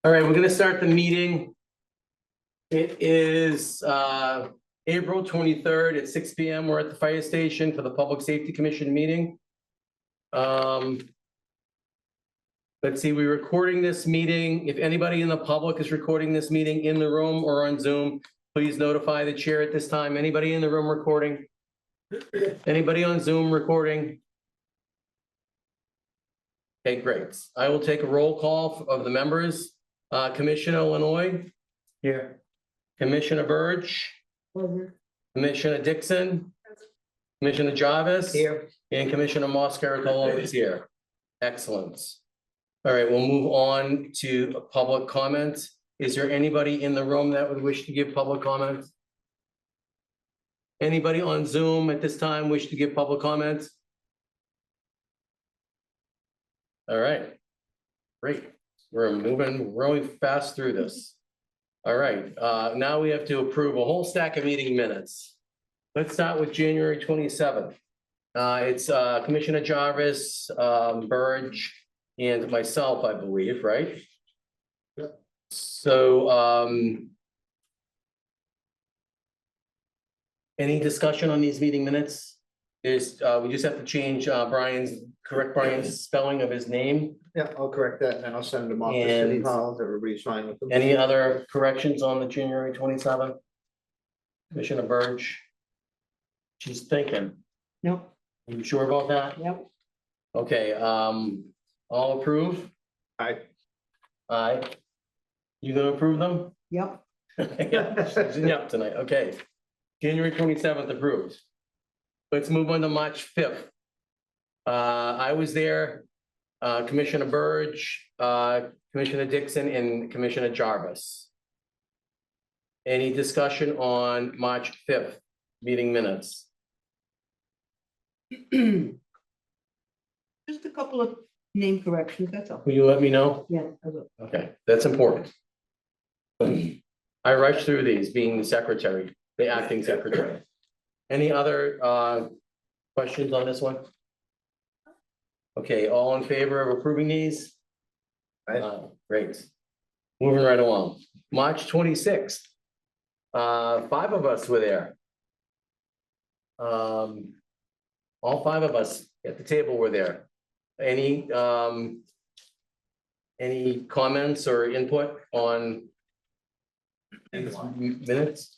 All right, we're gonna start the meeting. It is April 23rd at 6 p.m. We're at the fire station for the Public Safety Commission meeting. Let's see, we're recording this meeting. If anybody in the public is recording this meeting in the room or on Zoom, please notify the chair at this time. Anybody in the room recording? Anybody on Zoom recording? Okay, great. I will take a roll call of the members. Commissioner Illinois. Here. Commissioner Burge. Commissioner Dixon. Commissioner Jarvis. Here. And Commissioner Moscaritolo is here. Excellent. All right, we'll move on to public comment. Is there anybody in the room that would wish to give public comment? Anybody on Zoom at this time wish to give public comment? All right, great. We're moving really fast through this. All right, now we have to approve a whole stack of meeting minutes. Let's start with January 27th. It's Commissioner Jarvis, Burge, and myself, I believe, right? Yep. So, any discussion on these meeting minutes? Is we just have to change correct Brian's spelling of his name. Yeah, I'll correct that and I'll send them off to City Hall. Everybody's fine with them. Any other corrections on the January 27th? Commissioner Burge? She's thinking. Nope. Are you sure about that? Yep. Okay, all approve? Aye. Aye. You gonna approve them? Yep. Yeah, she's in yep tonight, okay. January 27th approved. Let's move on to March 5th. I was there, Commissioner Burge, Commissioner Dixon, and Commissioner Jarvis. Any discussion on March 5th meeting minutes? Just a couple of name corrections, that's all. Will you let me know? Yeah, I will. Okay, that's important. I rushed through these, being the secretary, the acting secretary. Any other questions on this one? Okay, all in favor of approving these? Aye. Great. Moving right along. March 26th. 5 of us were there. All 5 of us at the table were there. Any comments or input on minutes?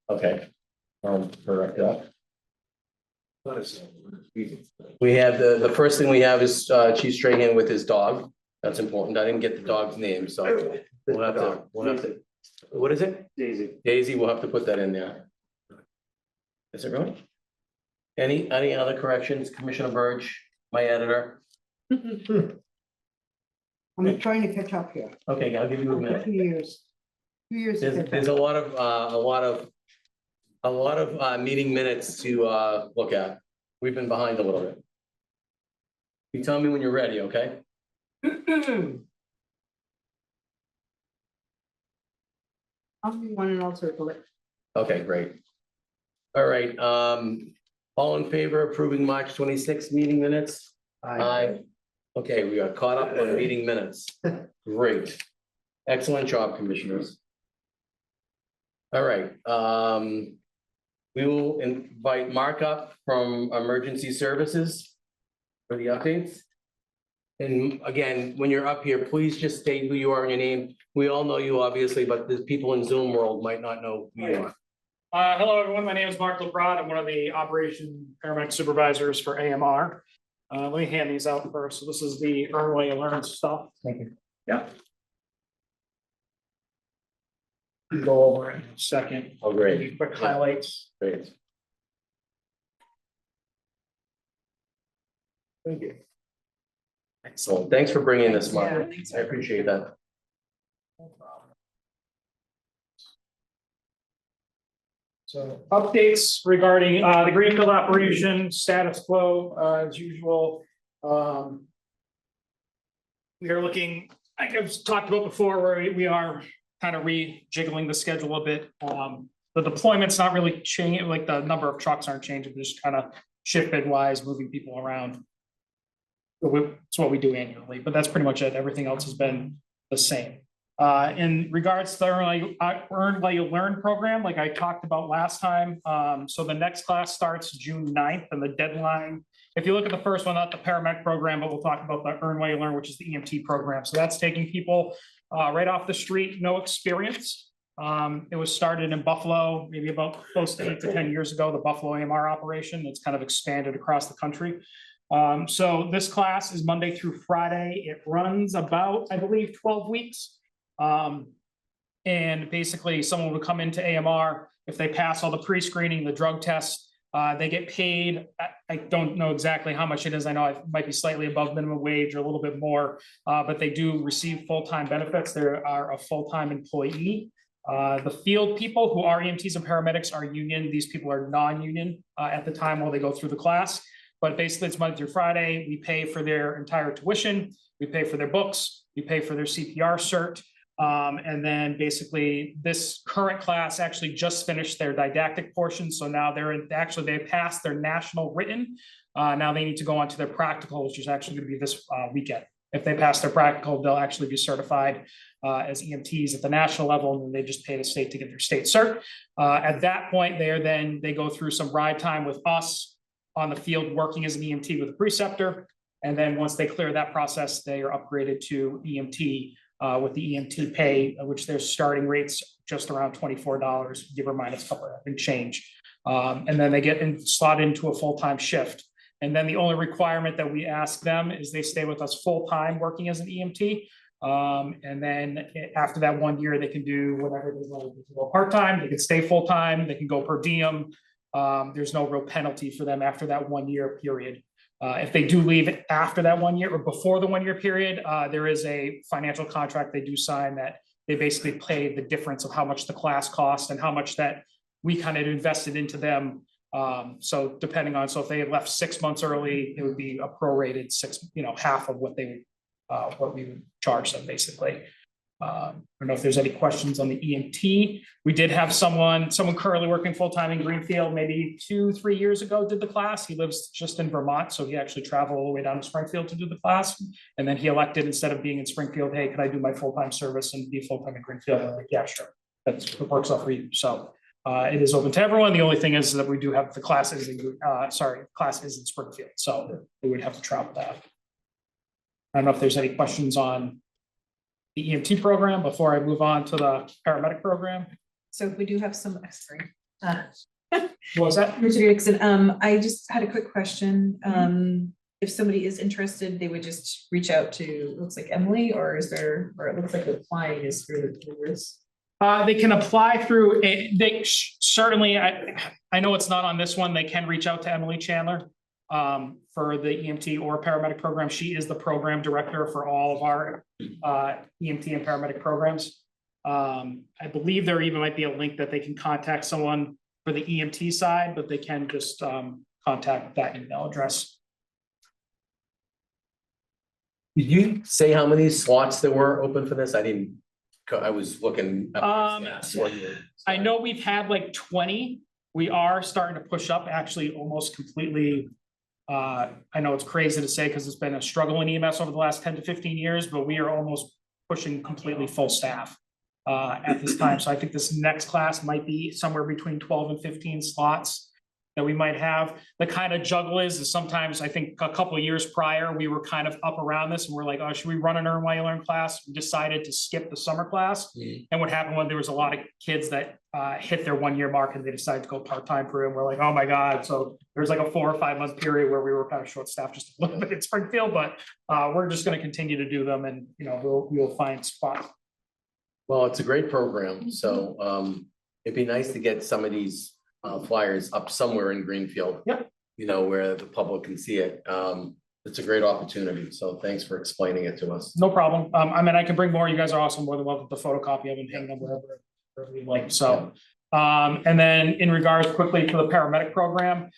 Okay. Correct that. We have the first thing we have is Chief Strahan with his dog. That's important. I didn't get the dog's name, so we'll have to, what is it? Daisy. Daisy, we'll have to put that in there. Is it really? Any other corrections? Commissioner Burge, my editor? I'm trying to catch up here. Okay, I'll give you a For minute. 2 years. 2 years. to catch There's up. a lot of meeting minutes to look at. We've been behind a little bit. You tell me when you're ready, okay? I'll do one and I'll circle it. Okay, great. All right, all in favor of approving March 26th meeting minutes? Aye. Okay, we are caught up on meeting minutes. Great. Excellent job, commissioners. All right, we will invite Mark up from Emergency Services for the updates. And again, when you're up here, please just state who you are and your name. We all know you, obviously, but the people in Zoom world might not know who you are. Hello, everyone. My name is Mark LeBron. I'm one of the operation paramedic supervisors for AMR. Let me hand these out first. So this is the early alert stuff. Thank you. Yeah. Go over it in a second. Oh, Give great. you quick highlights. Great. Thank you. Excellent. Thanks for bringing this, Mark. Yeah, I appreciate that. No problem. So updates regarding the Greenfield operation status quo as usual. We are looking, like I've talked about before, where we are kind of rejiggling the schedule a bit. The deployment's not really changing, like the number of trucks aren't changing, just kind of shift bid wise, moving people around. It's what we do annually, but that's pretty much it. Everything else has been the same. In regards to the Earn While You Learn program, like I talked about last time, so the next class starts June 9th, and the deadline, if you look at the first one, not the paramedic program, but we'll talk about the Earn While You Learn, which is the EMT program. So that's taking people right off the street, no experience. It was started in Buffalo, maybe about close to 8 to 10 years ago, the Buffalo AMR operation. It's kind of expanded across the country. So this class is Monday through Friday. It runs about, I believe, 12 weeks. And basically someone would come into AMR, if they pass all the pre-screening, the drug tests, they get paid. I don't know exactly how much it is. I know it might be slightly above minimum wage or a little bit more, but they do receive full-time benefits. They are a full-time employee. The field people who are EMTs and paramedics are union. These people are non-union at the time while they go through the class. But basically it's Monday through Friday. We pay for their entire tuition. We pay for their books. We pay for their CPR cert. And then basically this current class actually just finished their didactic portion. So now they passed their national written. Now they need to go on to their practical, which is actually going to be this weekend. If they pass their practical, they'll actually be certified as EMTs at the national level, and they just pay the state to get their state cert. At that point, they go through some ride time with us on the field working as an EMT with a preceptor. And then once they clear that process, they are upgraded to EMT with the EMT pay, which their starting rates just around $24, give or minus a couple of change. And then they get slotted into a full-time shift. And then the only requirement that we ask them is they stay with us full-time working as an EMT. And then after that 1 year, they can do whatever they want. They can go part-time, they can stay full-time, they can go per diem. There's no real penalty for them after that 1 year period. If they do leave after that 1 year or before the 1 year period, there is a financial contract they do sign that they basically pay the difference of how much the class cost and how much that we kind of invested into them. So depending on, so if they had left 6 months early, it would be a prorated half of what what we would charge them basically. I don't know if there's any questions on the EMT. We did have someone currently working full-time in Greenfield, maybe 2-3 years ago did the class. He lives just in Vermont, so he actually traveled all the way down to Springfield to do the class. And then he elected, instead of being in Springfield, hey, can I do my full-time service and be full-time in Greenfield? I'm like, yeah, sure. That works out for you. So it is open to everyone. The only thing is that we do have the classes in Springfield, so we would have to travel that. I don't know if there's any questions on the EMT program before I move on to the paramedic program. So we do have some, sorry. What was that? Richard Erickson, I just had a quick question. If somebody is interested, they would just reach out to, looks like Emily, or is there, or it looks like applying is through the tours. They can apply through, certainly, I know it's not on this one, they can reach out to Emily Chandler for the EMT or paramedic program. She is the program director for all of our EMT and paramedic programs. I believe there even might be a link that they can contact someone for the EMT side, but they can just contact that email address. Did you say how many slots there were open for this? I was looking. I know we've had like 20. We are starting to push up actually almost completely. I know it's crazy to say because it's been a struggle in EMS over the last 10 to 15 years, but we are almost pushing completely full staff at this time. So I think this next class might be somewhere between 12 and 15 slots that we might have. The kind of juggle is sometimes, I think a couple of years prior, we were kind of up around this and we're like, oh, should we run an Earn While You Learn class? We decided to skip the summer class. And what happened when there was a lot of kids that hit their 1 year mark and they decided to go part-time for it. And we're like, oh my God. So there's like a 4 or 5 month period where we were kind of short staffed just a little bit in Springfield, but we're just going to continue to do them and, we'll find spots. Well, it's a great program. So it'd be nice to get some of these flyers up somewhere in Greenfield. Yep. Where the public can see it. It's a great opportunity. So thanks for explaining it to us. No problem. I mean, I can bring more. You guys are also more than welcome to photocopy of and hang them wherever you like. So, and then in regards quickly to the paramedic program.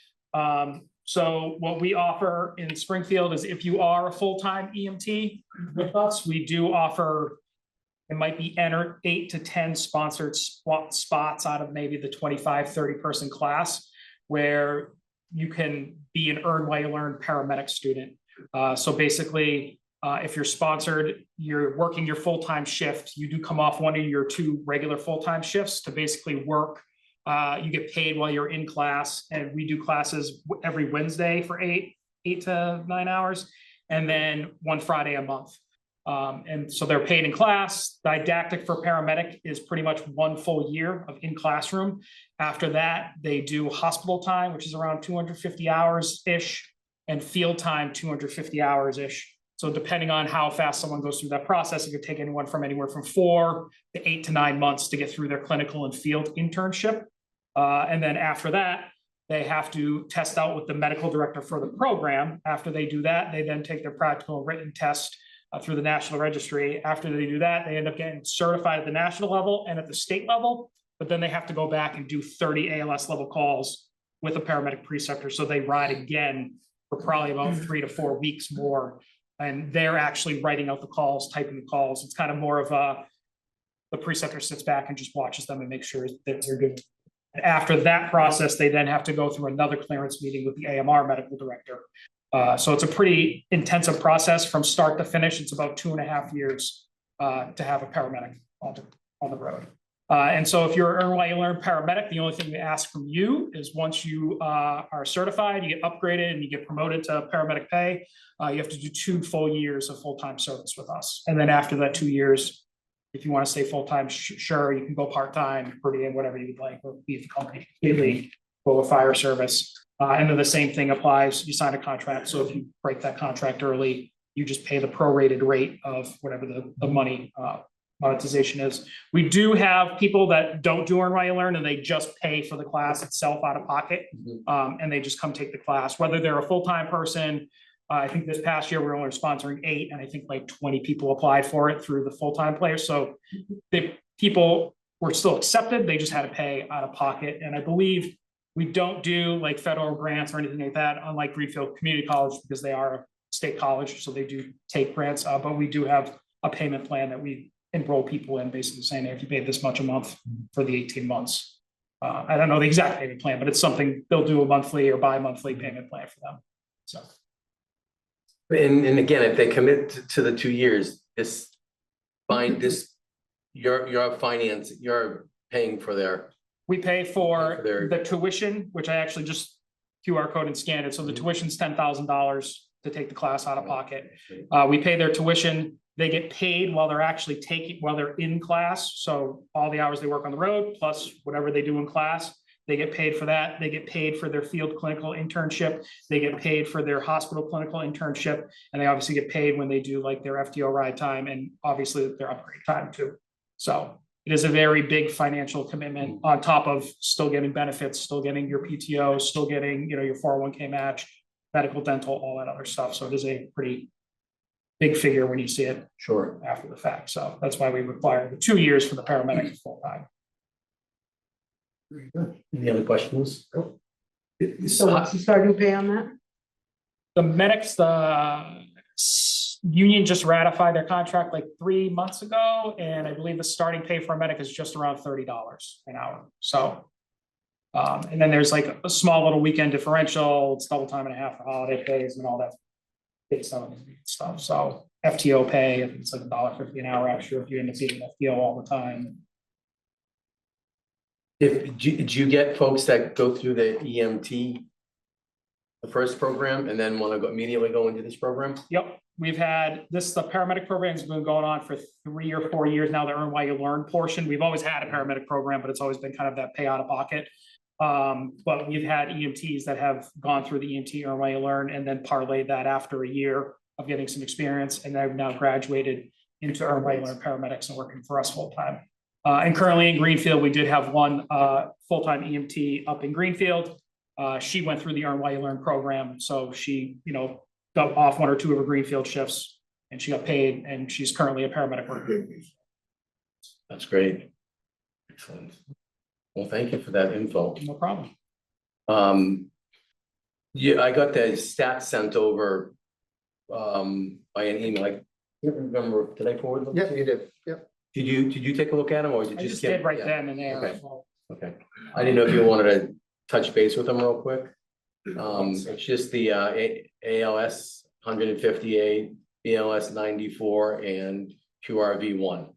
So what we offer in Springfield is if you are a full-time EMT with us, we do offer, it might be 8 to 10 sponsored spots out of maybe the 25, 30 person class where you can be an Earn While You Learn paramedic student. So basically, if you're sponsored, you're working your full-time shift, you do come off one of your 2 regular full-time shifts to basically work. You get paid while you're in class, and we do classes every Wednesday for 8 to 9 hours, and then 1 Friday a month. And so they're paid in class. Didactic for paramedic is pretty much 1 full year of in classroom. After that, they do hospital time, which is around 250 hours-ish, and field time, 250 hours-ish. So depending on how fast someone goes through that process, it could take anywhere from 4 to 8 to 9 months to get through their clinical and field internship. And then after that, they have to test out with the medical director for the program. After they do that, they then take their practical and written test through the National Registry. After they do that, they end up getting certified at the national level and at the state level, but then they have to go back and do 30 ALS level calls with a paramedic preceptor. So they ride again for probably about 3 to 4 weeks more. And they're actually writing out the calls, typing the calls. It's kind of more of the preceptor sits back and just watches them and makes sure that they're good. And after that process, they then have to go through another clearance meeting with the AMR medical director. So it's a pretty intensive process from start to finish. It's about 2.5 years to have a paramedic on the road. And so if you're an Earn While You Learn paramedic, the only thing we ask from you is once you are certified, you get upgraded and you get promoted to paramedic pay, you have to do 2 full years of full-time service with us. And then after that 2 years, if you want to stay full-time, sure, you can go part-time, per diem, whatever you'd like, or leave the company completely, go with fire service. And then the same thing applies, you sign a contract. So if you break that contract early, you just pay the prorated rate of whatever the money monetization is. We do have people that don't do Earn While You Learn and they just pay for the class itself out of pocket. And they just come take the class, whether they're a full-time person. I think this past year we were only sponsoring 8, and I think like 20 people applied for it through the full-time players. So the people were still accepted, they just had to pay out of pocket. And I believe we don't do like federal grants or anything like that, unlike Greenfield Community College, because they are a state college, so they do take grants. But we do have a payment plan that we enroll people in, basically saying if you pay this much a month for the 18 months. I don't know the exact payment plan, but it's something they'll do a monthly or bi-monthly payment plan for them. So. And again, if they commit to the 2 years, you're paying for their. We pay for the tuition, which I actually just QR code and scanned it. So the tuition's $10,000 to take the class out of pocket. We pay their tuition. They get paid while they're in class. So all the hours they work on the road, plus whatever they do in class, they get paid for that. They get paid for their field clinical internship. They get paid for their hospital clinical internship. And they obviously get paid when they do like their FTO ride time and obviously their upgrade time too. So it is a very big financial commitment on top of still getting benefits, still getting your PTO, still getting, your 401k match, medical, dental, all that other stuff. So it is a pretty big figure when you see it after the fact. So that's why we require the 2 years for the paramedic full time. Very good. Any other questions? So what's the starting pay on that? The medics, the union just ratified their contract like 3 months ago, and I believe the starting pay for a medic is just around $30 an hour. So, and then there's like a small little weekend differential. It's double time and a half for holiday pays and all that big stuff. So FTO pay, I think it's like $1.50 an hour extra if you end up being FTO all the time. Do you get folks that go through the EMT, the first program, and then want to immediately go into this program? Yep, we've had the paramedic program has been going on for 3 or 4 years now, the Earn While You Learn portion. We've always had a paramedic program, but it's always been kind of that pay out of pocket. But we've had EMTs that have gone through the EMT Earn While You Learn and then parlayed that after a year of getting some experience, and they've now graduated into Earn While You Learn paramedics and working for us full time. And currently in Greenfield, we did have one full-time EMT up in Greenfield. She went through the Earn While You Learn program. So she, got off 1 or 2 of her Greenfield shifts and she got paid, and she's currently a paramedic worker. That's great. Excellent. Well, thank you for that info. No problem. Yeah, I got the stats sent over by an email. I can't remember, did I forward them? Yep, you did. Yep. Did you take a look at them, or did I you just skip? did right Yeah. then and there. Okay. So, Okay, I didn't know if you wanted to touch base with them real quick. It's just the ALS 158, BLS 94, and QRV 1,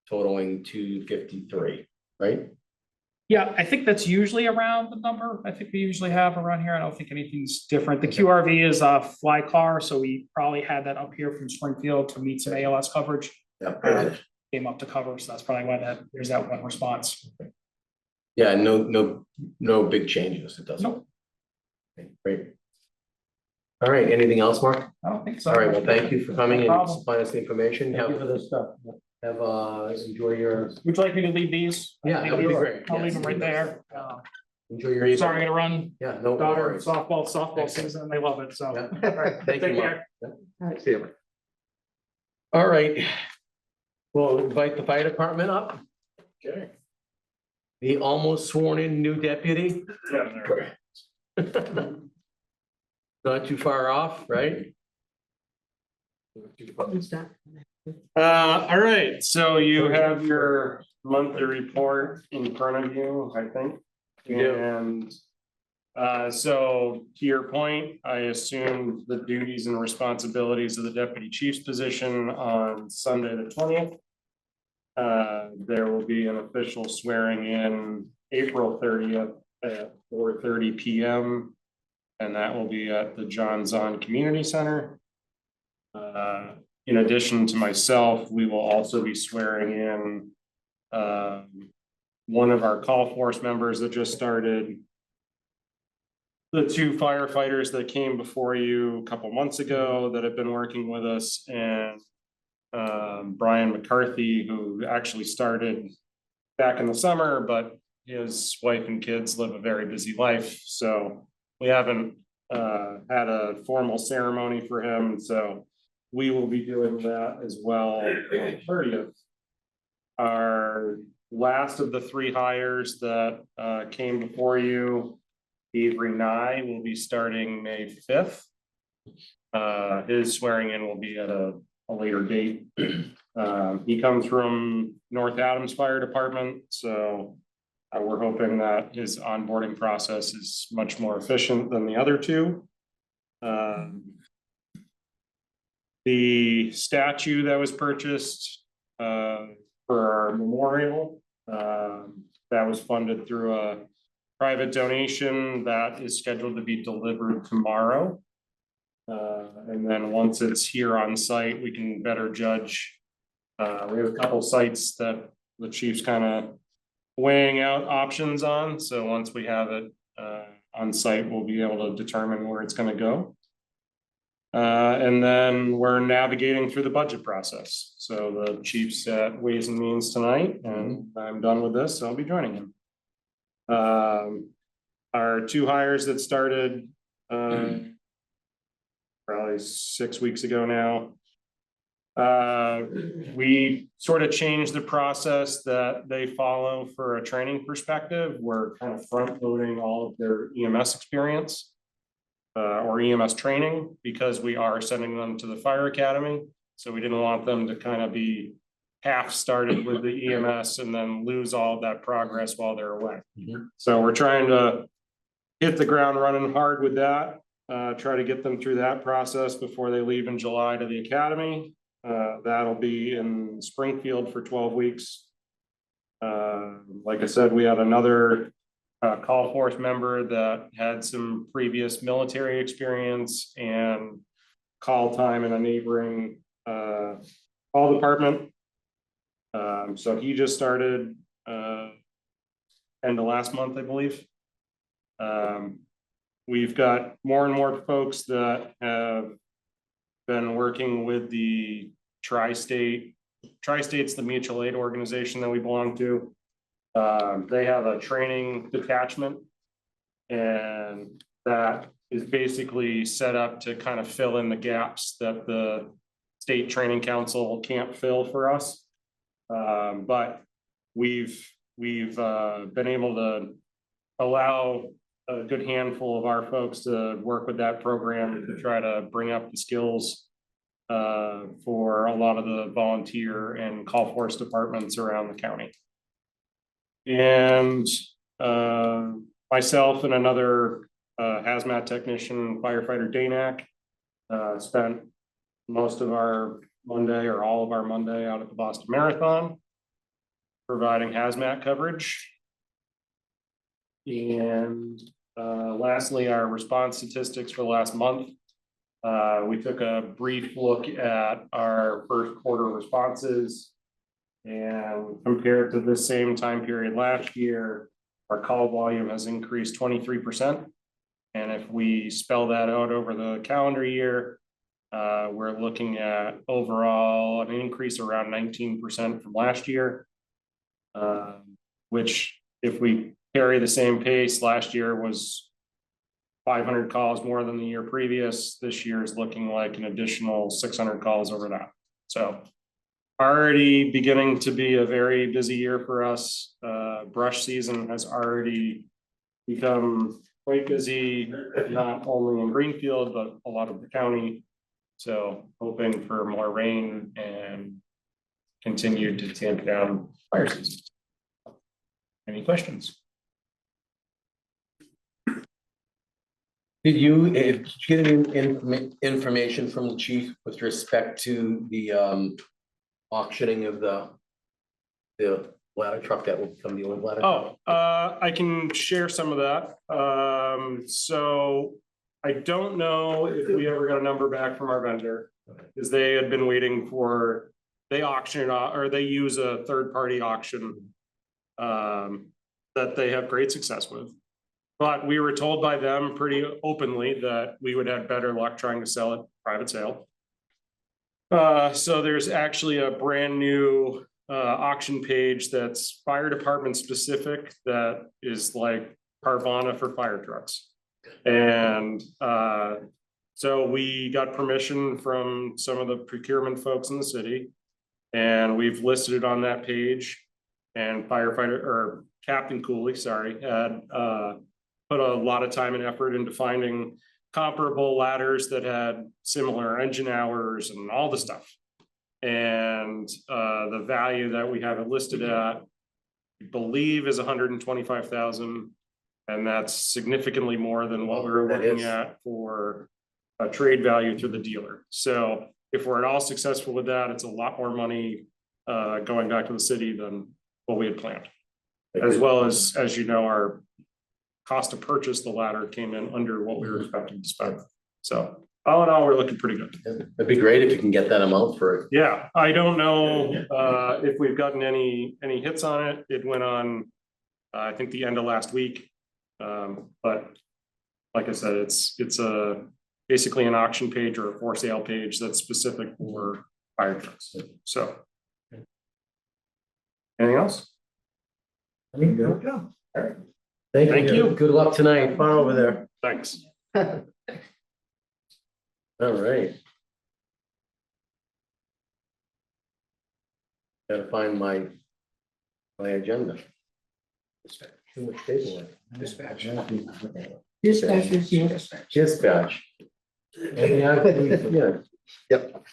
totaling 253, right? Yeah, I think that's usually around the number. I think we usually have around here. I don't think anything's different. The QRV is a fly car, so we probably had that up here from Springfield to meet some ALS coverage. Yeah. Came up to cover, so that's probably why there's that one response. Yeah, no big changes. It doesn't. Nope. Okay, great. All right, anything else, Mark? I don't think so. All right, well, thank you for coming No and problem. supplying us the information. Thank you for Have, this stuff. enjoy your, Would you like me to leave these? Yeah, that would be great. I'll leave Yes. them right there. enjoy your evening. Sorry, I gotta run. Yeah, no Daughter worries. softball season, they love it, so. Yeah. All right, Thank take you, care. Mark. See you. All right. We'll invite the fire department up. Okay. The almost sworn in new deputy. Not too far off, right? All right, so you have your monthly report in front of you, I think. We do. And so to your point, I assumed the duties and responsibilities of the deputy chief's position on Sunday, the 20th. There will be an official swearing in April 30th at 4:30 p.m. And that will be at the John Zahn Community Center. In addition to myself, we will also be swearing in one of our call force members that just started. The two firefighters that came before you a couple months ago that have been working with us, and Brian McCarthy, who actually started back in the summer, but his wife and kids live a very busy life, so we haven't had a formal ceremony for him, so we will be doing that as well on 30th. Our last of the three hires that came before you, Avery Nye, will be starting May 5th. His swearing in will be at a later date. He comes from North Adams Fire Department, so we're hoping that his onboarding process is much more efficient than the other two. The statue that was purchased for our memorial, that was funded through a private donation that is scheduled to be delivered tomorrow. And then once it's here on site, we can better judge. We have a couple sites that the chief's kind of weighing out options on. So once we have it on site, we'll be able to determine where it's going to go. And then we're navigating through the budget process. So the chief's at Ways and Means tonight, and I'm done with this, so I'll be joining him. Our two hires that started probably 6 weeks ago now. We sort of changed the process that they follow for a training perspective. We're kind of front loading all of their EMS experience. Or EMS training, because we are sending them to the fire academy. So we didn't want them to kind of be half started with the EMS and then lose all of that progress while they're away. So we're trying to hit the ground running hard with that, try to get them through that process before they leave in July to the academy. That'll be in Springfield for 12 weeks. Like I said, we had another call force member that had some previous military experience and call time in a neighboring call department. So he just started end of last month, I believe. We've got more and more folks that have been working with the Tri-State's the mutual aid organization that we belong to. They have a training detachment, and that is basically set up to kind of fill in the gaps that the state training council can't fill for us. But we've been able to allow a good handful of our folks to work with that program to try to bring up the skills for a lot of the volunteer and call force departments around the county. And myself and another hazmat technician, firefighter Danak, Spent most of our Monday or all of our Monday out at the Boston Marathon, providing hazmat coverage. And lastly, our response statistics for the last month. We took a brief look at our first quarter responses, and compared to the same time period last year, our call volume has increased 23%. And if we spell that out over the calendar year, we're looking at overall an increase around 19% from last year. Which if we carry the same pace, last year was 500 calls more than the year previous. This year is looking like an additional 600 calls over that. So already beginning to be a very busy year for us. Brush season has already become quite busy, not only in Greenfield, but a lot of the county. So hoping for more rain and continue to tamp down fire season. Any questions? Did you get any information from the chief with respect to the auctioning of the ladder truck that will become the old ladder? Oh, I can share some of that. So I don't know if we ever got a number back from our vendor, because they had been waiting for, they auction it off, or they use a third-party auction that they have great success with. But we were told by them pretty openly that we would have better luck trying to sell it private sale. So there's actually a brand new auction page that's fire department specific, that is like Carvana for fire trucks. And so we got permission from some of the procurement folks in the city, and we've listed it on that page. And firefighter, or Captain Cooley, sorry, had put a lot of time and effort into finding comparable ladders that had similar engine hours and all the stuff. And the value that we have it listed at, I believe, is $125,000, and that's significantly more than what we were looking at for a trade value through the dealer. So if we're at all successful with that, it's a lot more money going back to the city than what we had planned. As well as you know, our cost to purchase the ladder came in under what we were expecting to spend. So all in all, we're looking pretty good. It'd be great if you can get that amount for it. Yeah, I don't know if we've gotten any hits on it. It went on, I think, the end of last week. But like I said, it's basically an auction page or a for sale page that's specific for fire trucks. So anything else? Good. Thank you. Good luck tonight. Fun over there. Thanks. All right. Gotta find my agenda. Too much paperwork. Dispatch. Dispatchers, yes. Dispatch. Yeah. Yep.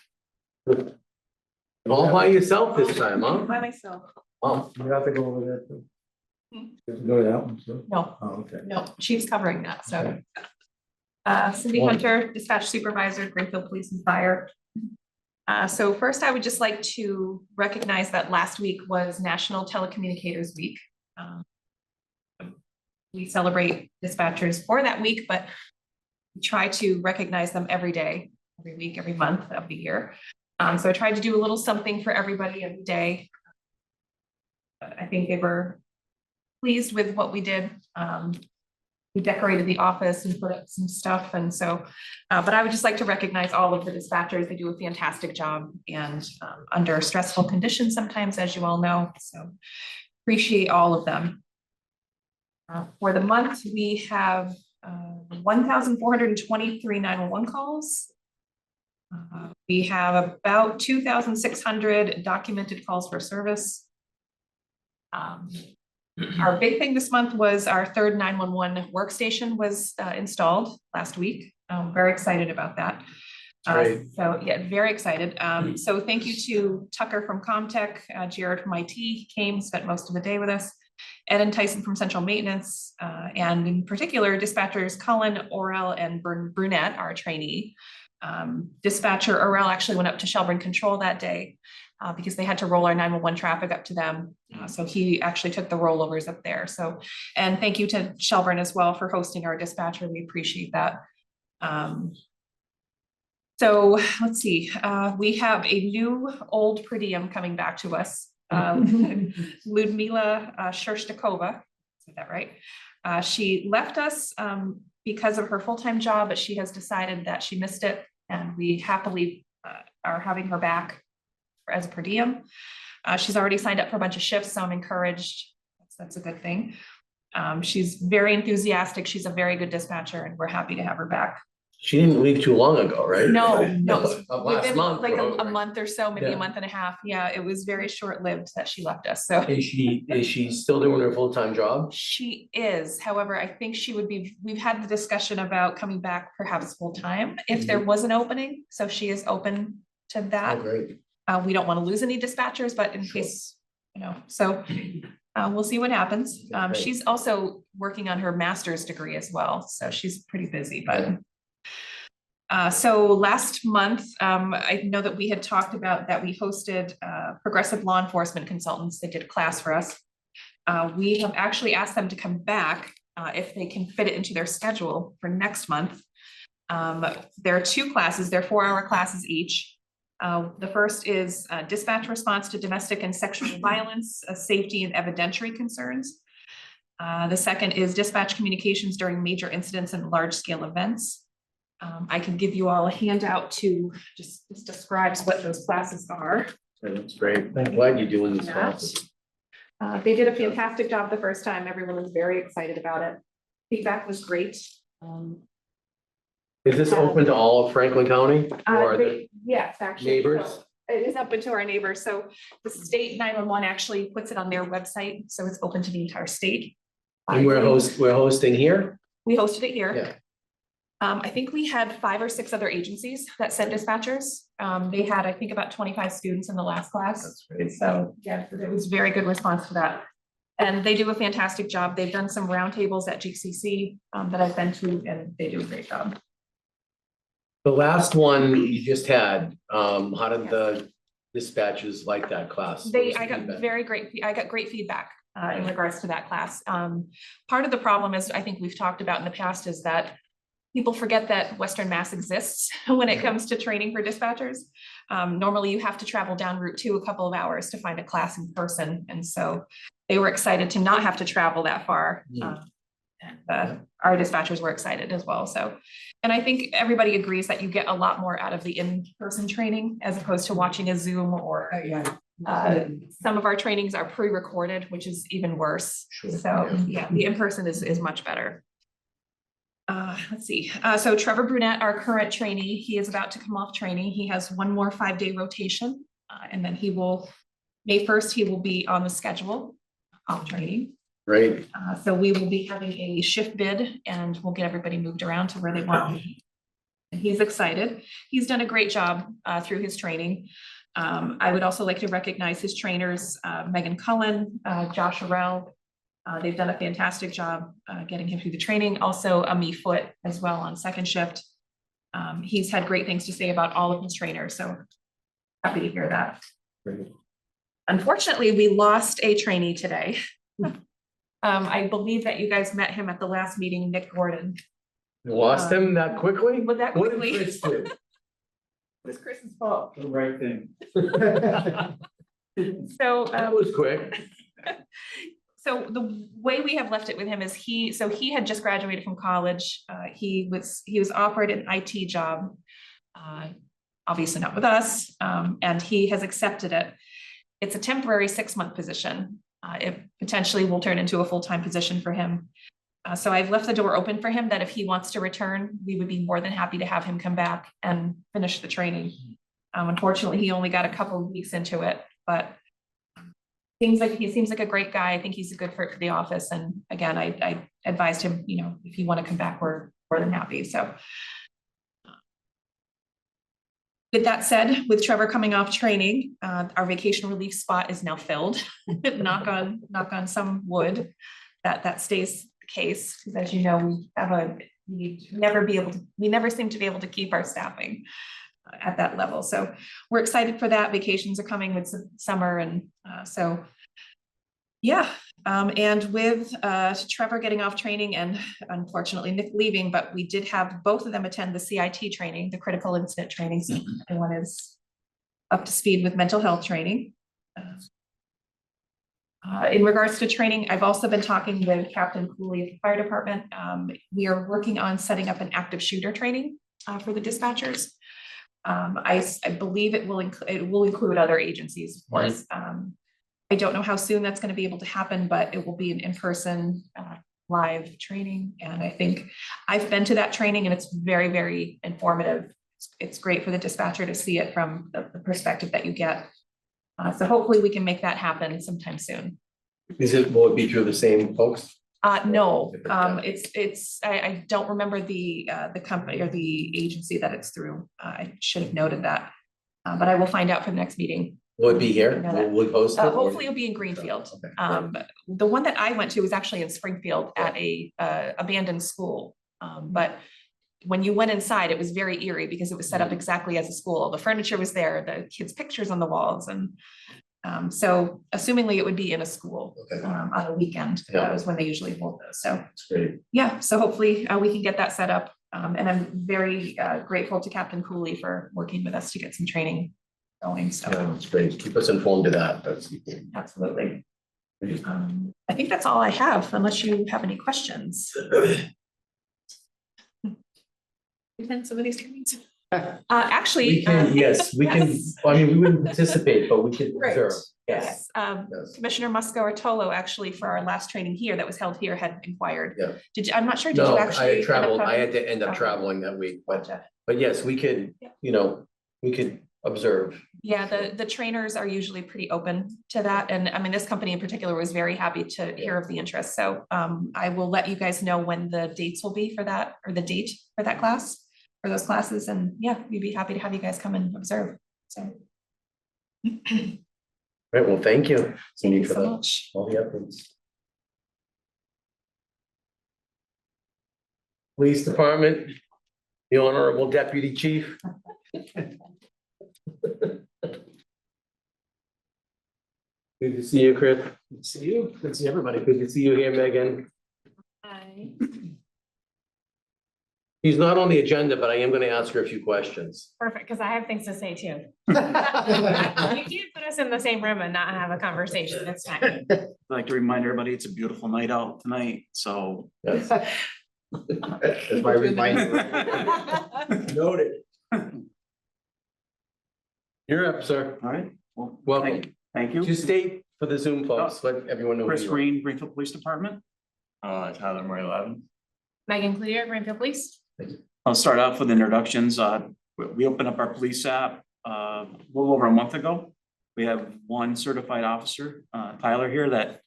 All by yourself this time, huh? By myself. Oh, You have to go over there too. Hmm. You have to go to that one too. No, Oh, okay. no, Chief's covering that, so. Cindy Hunter, dispatch supervisor, Greenfield Police and Fire. So first, I would just like to recognize that last week was National Telecommunicators Week. We celebrate dispatchers for that week, but we try to recognize them every day, every week, every month of the year. So I tried to do a little something for everybody every day. I think they were pleased with what we did. We decorated the office and put up some stuff, and so, but I would just like to recognize all of the dispatchers. They do a fantastic job, and under stressful conditions sometimes, as you all know, so appreciate all of them. For the month, we have 1,423 911 calls. We have about 2,600 documented calls for service. Our big thing this month was our third 911 workstation was installed last week. I'm very excited about that. Great. So yeah, very excited. So thank you to Tucker from Comtech, Jared from IT came, spent most of the day with us, Ed and Tyson from Central Maintenance, and in particular dispatchers Cullen, Orel, and Brunette, our trainee, Dispatcher Arel actually went up to Shelburne Control that day because they had to roll our 911 traffic up to them. So he actually took the rollovers up there. So, and thank you to Shelburne as well for hosting our dispatcher. We appreciate that. So let's see, we have a new old per diem coming back to us. Ludmila Sherstakova, is that right? She left us because of her full-time job, but she has decided that she missed it, and we happily are having her back as a per diem. She's already signed up for a bunch of shifts, so I'm encouraged. That's a good thing. She's very enthusiastic. She's a very good dispatcher, and we're happy to have her back. She didn't leave too long ago, right? No, Last within month. like a probably. month or so, maybe Yeah. a month and a half. Yeah, it was very short-lived that she left us, so. Is she still doing her full-time job? She is, however, I think she would be, we've had the discussion about coming back perhaps full-time if there was an opening, so she is open to Oh, that. great. We don't want to lose any dispatchers, but in case, you know, so we'll see what happens. Great. She's also working on her master's degree as well, so she's pretty busy, but. So last month, I know that we had talked about that we hosted progressive law enforcement consultants. They did a class for us. We have actually asked them to come back if they can fit it into their schedule for next month. There are two classes, they're 4-hour classes each. The first is dispatch response to domestic and sexual violence, safety and evidentiary concerns. The second is dispatch communications during major incidents and large-scale events. I can give you all a handout to just describes what those classes are. That's great. I'm glad you're doing these That. classes. They did a fantastic job the first time. Everyone was very excited about it. Feedback was great. Is this open to all of Franklin County or the Yes, actually. neighbors? So it is open to our neighbors. So the state 911 actually puts it on their website, so it's open to the entire state. And we're hosting here? We hosted it here. Yeah. I think we had 5 or 6 other agencies that sent dispatchers. They had, I think, about 25 students in the last class. That's great. So, yeah, it was very good response to that. And they do a fantastic job. They've done some roundtables at GCC that I've been to, and they do a great job. The last one you just had, how did the dispatchers like that class? What was the I got feedback? great feedback in regards to that class. Part of the problem is, I think we've talked about in the past, is that people forget that Western Mass exists when it comes to training for dispatchers. Normally you have to travel down Route 2 a couple of hours to find a class in person. And so they were excited to not have to travel that far. And our dispatchers were excited as well. So, and I think everybody agrees that you get a lot more out of the in-person training as opposed to watching a Zoom or some of our trainings are pre-recorded, which is even worse. Sure. So yeah, the in-person is much better. Let's see. So Trevor Brunette, our current trainee, he is about to come off training. He has one more 5-day rotation, and then he will, May 1st, he will be on the schedule of training. Great. So we will be having a shift bid, and we'll get everybody moved around to where they want to be. And he's excited. He's done a great job through his training. I would also like to recognize his trainers, Megan Cullen, Josh Arel. They've done a fantastic job getting him through the training. Also, Ami Foote as well on second shift. He's had great things to say about all of his trainers, so happy to hear that. Great. Unfortunately, we lost a trainee today. I believe that you guys met him at the last meeting, Nick Gordon. You lost him that quickly? But that What did quickly, Chris do? it was Chris's fault. The right thing. So, That was quick. so the way we have left it with him is he had just graduated from college. He was offered an IT job, obviously not with us, and he has accepted it. It's a temporary 6-month position. It potentially will turn into a full-time position for him. So I've left the door open for him that if he wants to return, we would be more than happy to have him come back and finish the training. Unfortunately, he only got a couple of weeks into it, but he seems like a great guy. I think he's a good fit for the office. And again, I advised him, you know, if you want to come back, we're more than happy. So with that said, with Trevor coming off training, our vacation relief spot is now filled. knock on some wood that stays the case, because as you know, we have a we never seem to be able to keep our staffing at that level. So we're excited for that. Vacations are coming with summer and so. Yeah, and with Trevor getting off training and unfortunately Nick leaving, but we did have both of them attend the CIT training, the critical incident training. So everyone is up to speed with mental health training. In regards to training, I've also been talking with Captain Cooley of the fire department. We are working on setting up an active shooter training for the dispatchers. I believe it will include other agencies, of course. I don't know how soon that's going to be able to happen, but it will be an in-person live training. And I think I've been to that training and it's very, very informative. It's great for the dispatcher to see it from the perspective that you get. So hopefully we can make that happen sometime soon. Will it be through the same folks? No, I don't remember the company or the agency that it's through. I should have noted that, but I will find out for the next meeting. Will it be here? Will we post it? Hopefully it'll be in Greenfield. Okay. The one that I went to was actually in Springfield at a abandoned school. But when you went inside, it was very eerie because it was set up exactly as a school. The furniture was there, the kids' pictures on the walls. And so assumingly it would be in a school on a weekend. Yeah. That was when they usually hold those. So That's great. yeah, so hopefully we can get that set up. And I'm very grateful to Captain Cooley for working with us to get some training going. So Yeah, that's great. Keep us informed of that. That's absolutely. I think that's all I have, unless you have any questions. Attend some of these trainings. Actually. We can, yes, we can, yes. I mean, we wouldn't participate, but we could Right. observe. Yes. Yes. Commissioner Musco Ortolo, actually, for our last training here that was held here, had inquired. Yeah. I'm not sure, did No, you I actually? had traveled, I had to. to end up Okay. traveling that week, Gotcha. but yes, we could, Yeah. you know, we could observe. Yeah, the trainers are usually pretty open to that. And I mean, this company in particular was very happy to hear of the interest. So I will let you guys know when the dates will be for that, or the date for that class, for those classes. And yeah, we'd be happy to have you guys come and observe. So. Right, well, thank you, Cindy, for so that, much. all the efforts. Police Department, the Honorable Deputy Chief. Good to see you, Chris. Good to see you. Good to see everybody. Good to see you here, Megan. Hi. He's not on the agenda, but I am gonna ask her a few questions. Perfect, because I have things to say too. You can't put us in the same room and not have a conversation. It's fine. I'd like to remind everybody, it's a beautiful night out tonight, so. Yes. That's my reminder. Noted. You're up, sir. All right. Well, Welcome. Thank you. Just state for the Zoom folks, let everyone know. who Chris you are. Green, Greenfield Police Department. Tyler Murray Levin. Megan Cloutier, Greenfield Police. I'll start off with introductions. We opened up our police app a little over a month ago. We have one certified officer, Tyler here, that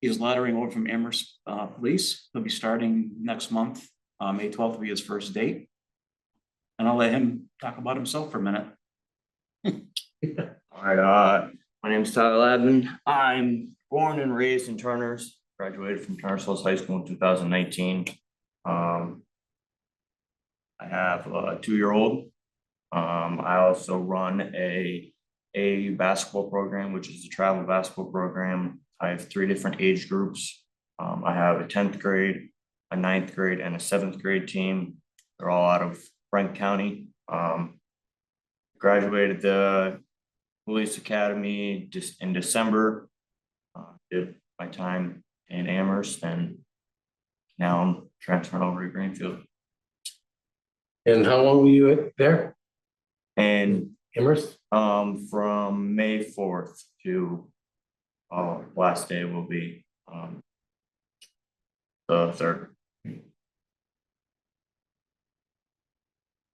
he's laddering over from Amherst Police. He'll be starting next month. May 12th will be his first date. And I'll let him talk about himself for a minute. All right, my name is Tyler Ladman. I'm born and raised in Turners, graduated from Turners Hills High School in 2019. I have a 2-year-old. I also run a basketball program, which is a travel basketball program. I have 3 different age groups. I have a 10th grade, a 9th grade, and a 7th grade team. They're all out of Frank County. Graduated the Police Academy just in December. Did my time in Amherst, and now I'm transferring over to Greenfield. And how long were you there? And Amherst? from May 4th to last day will be the 3rd.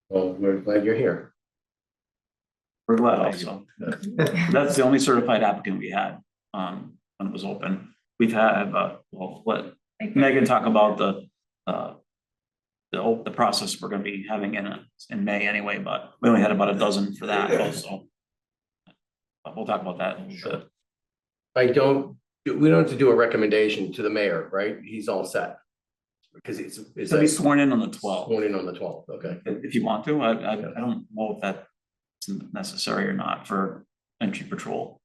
Well, we're glad you're here. We're glad also. That's the only certified applicant we had when it was open. We've had, well, let Megan talk about the process we're gonna be having in May anyway, but we only had about a dozen for that also. But we'll talk about that in a little bit. We don't have to do a recommendation to the mayor, right? He's all set. Because it's He'll be sworn in on the 12th. sworn in on the 12th, okay. If you want to, I don't know if that's necessary or not for entry patrol.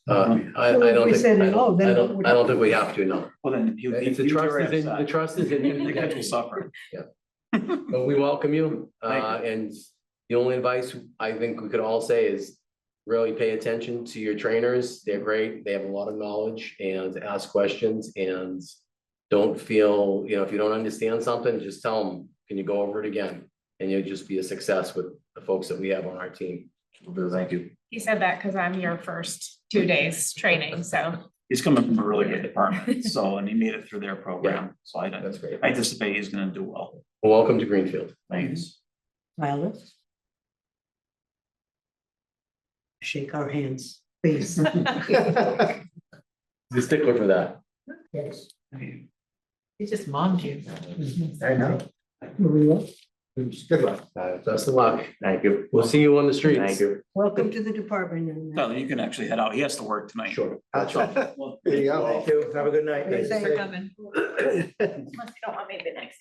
I So if don't we think, said I no, then don't, what I don't think we have to, no. Well, then he would be. If the he would be trust very is in, the upset. trust is in him. The kids will suffer. But we welcome you, Thank and the only advice I think we could all say is really pay attention to your trainers. They're great. They have a lot of knowledge, and ask questions, and don't feel, if you don't understand something, just tell them, can you go over it again? And you'll just be a success with the folks that we have on our team. Thank you. He said that because I'm your first 2 days training, so. He's coming from a really good department, so, and he made it through their program, so I That's great. anticipate he's gonna do well. Welcome to Greenfield. Thanks. Violet? Shake our hands, please. He's a stickler for that. Yes. He just mommed you. I know. Maria, Good luck. Best of luck. Thank you. We'll see you on the streets. Thank you. welcome to the department. and- Tyler, you can actually head out. He has to work tonight. Sure. There you go. Thank you. Have a good night. Thanks Thanks for coming. Unless you don't want me to be next.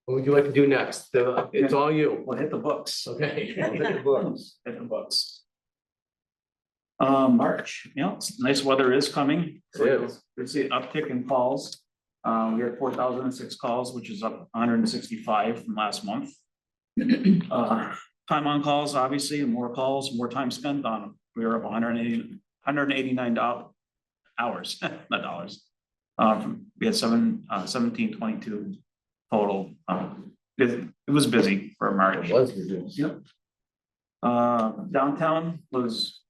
What would you like to do next? It's all you. We'll hit the books. Okay. Hit the books. March, it's nice weather is coming. It is. We see an uptick in calls. We had 4,006 calls, which is up 165 from last month. Time on calls, obviously, more calls, more time spent on them. We were up 189 hours, not dollars. We had 1722 total. It was busy for March. It was busy. Yep. Downtown was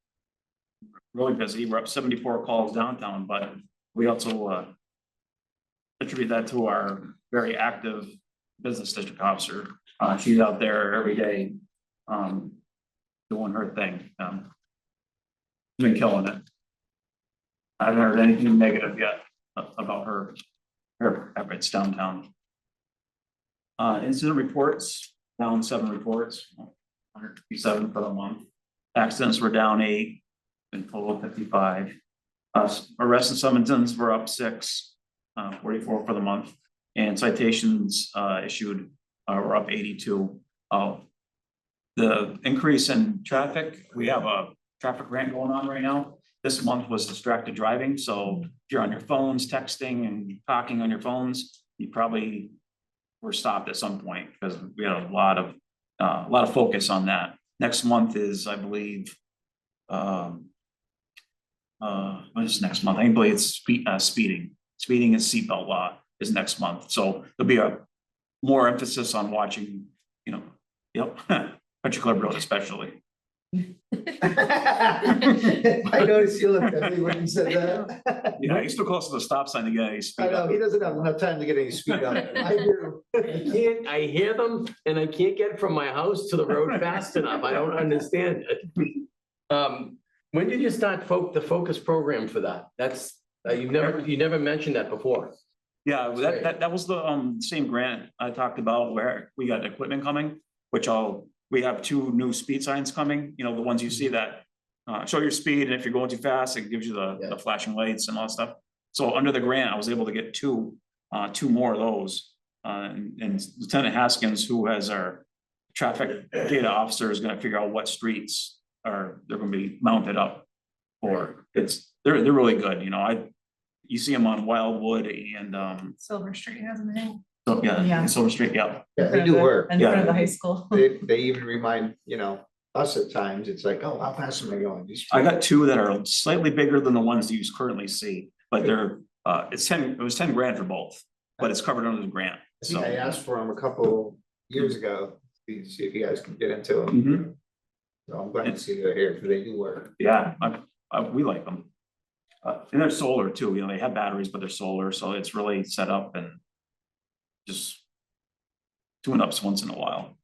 really busy. We're up 74 calls downtown, but we also attribute that to our very active business district officer. She's out there every day, doing her thing. She's been killing it. I haven't heard anything negative yet about her efforts downtown. Incident reports, down 7 reports, 157 for the month. Accidents were down 8, in total 55. Arrests and summonses were up 6, 44 for the month. And citations issued were up 82. The increase in traffic, we have a traffic grant going on right now. This month was distracted driving. So if you're on your phones, texting and talking on your phones, you probably were stopped at some point because we had a lot of focus on that. Next month is, I believe, what is next month? I believe it's speeding. Speeding and seatbelt law is next month. So there'll be a more emphasis on watching, Country Club Road especially. I noticed you looked at me when you said that. Yeah, he's too close to the stop sign to get any speed I know, up. he doesn't have enough time to get any speed up. I do. I hear them and I can't get from my house to the road fast enough. I don't understand it. When did you start the focus program for that? That's, you never mentioned that before. Yeah, that was the same grant I talked about where we got equipment coming, which we have 2 new speed signs coming, the ones you see that show your speed, and if you're going too fast, it gives you the flashing lights and all that stuff. So under the grant, I was able to get 2 more of those. And Lieutenant Haskins, who has our traffic data officer, is gonna figure out what streets they're gonna be mounted up for. They're really good, you see them on Wildwood and Silver Street has a name. so Yeah. Silver Street, yeah. Yeah, they do work. In front of the high school. They even remind, us at times, it's like, oh, how fast am I going? These I got 2 that are slightly bigger than the ones you currently see, but it was 10 grand for both, but it's covered under the grant. I think I asked for them a couple years ago, to see if you guys can get into them. Mhm. So I'm glad to see they're here, because they do work. Yeah, we like them. And they're solar too, they have batteries, but they're solar, so it's really set up and just tune-ups once in a while.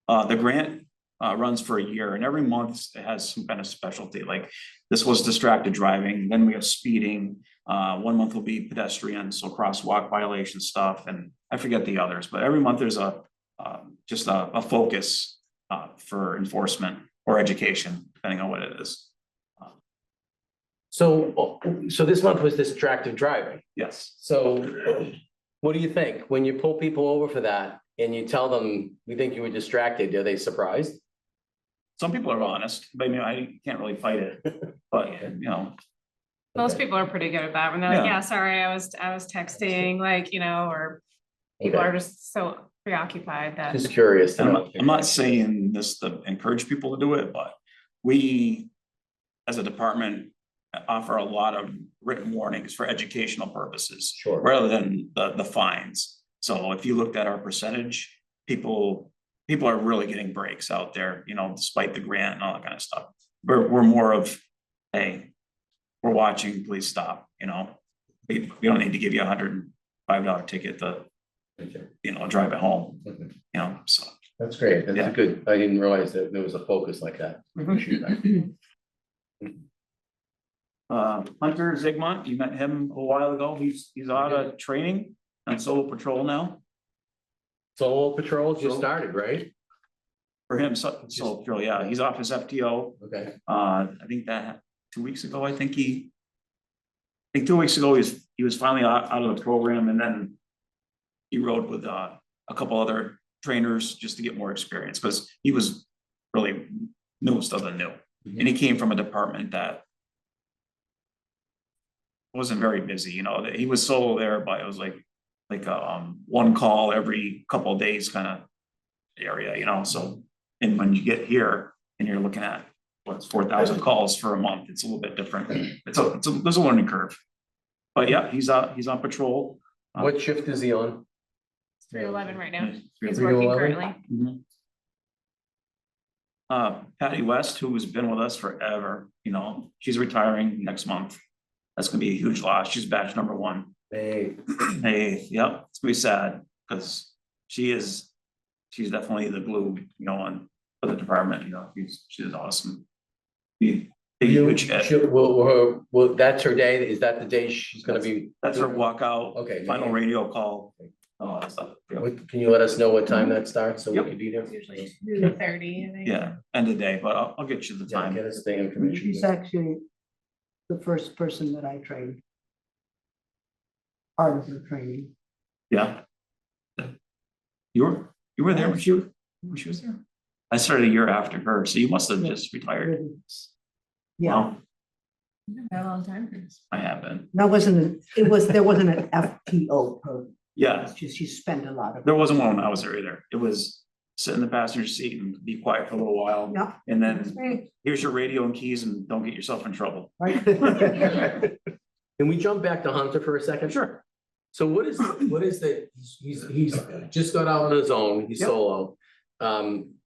The grant runs for a year, and every month it has some kind of specialty, like this was distracted driving, then we have speeding. 1 month will be pedestrian, so crosswalk violation stuff, and I forget the others, but every month there's just a focus for enforcement or education, depending on what it is. So, so this month was distracted driving. Yes. So what do you think? When you pull people over for that and you tell them, we think you were distracted, are they surprised? Some people are honest, but I mean, I can't really fight it, but you know, Most Okay. people are pretty good at that when they're like, Yeah. yeah, sorry, I was texting, like, or people Okay. are just so preoccupied that. Just curious. to know. I'm not saying this to encourage people to do it, but we, as a department, offer a lot of written warnings for educational purposes. Sure. Rather than the fines. So if you looked at our percentage, people are really getting breaks out there, despite the grant and all that kind of stuff. We're more of, hey, we're watching, please stop, we don't need to give you $105 ticket to, drive it home, Okay. so. That's great. That's Yeah. good. I didn't realize that there was a focus like that. Appreciate that. Hunter Zigmont, you met him a while ago. He's out of training on solo patrol now. Solo patrol just So- started, right? For him, solo patrol, yeah, he's off his FTO. Okay. I think that 2 weeks ago, I think 2 weeks ago, he was finally out of the program, and then he rode with a couple other trainers just to get more experience, because he was really newest of the new. And he came from a department that wasn't very busy, that he was solo there, but it was like one call every couple of days kind of area, so. And when you get here and you're looking at what's 4,000 calls for a month, it's a little bit different. There's a learning curve. But yeah, he's on patrol. What shift is he on? 311 right now. He's 311? working currently. Patty West, who has been with us forever, she's retiring next month. That's gonna be a huge loss. She's batch number 1. Hey, Hey, yep, it's gonna be sad, because she's definitely the glue, on for the department, she's awesome. Big, huge hit. Well, that's her day. Is that the day she's gonna be? That's her walkout, Okay. final radio call, all that stuff. Yeah. Can you let us know what time that starts so we Yep. can be there? Usually 2:30, I think. Yeah, end of day, but I'll get you the Yeah, time. get us the information. She's actually the first person that I trained. Part of her training. Yeah. You were there when she was there? I started a year after her, so you must have just retired. Yeah, Wow, Been a long time. I have been. there wasn't an FTO program. Yeah, It's just she spent a lot of. there wasn't one when I was there either. It was sit in the passenger seat and be quiet for a little while. Yeah. And That's then great, here's your radio and keys, and don't get yourself in trouble. right? Can we jump back to Hunter for a second? Sure. So what is he's just got out on his own, he's Yep. solo.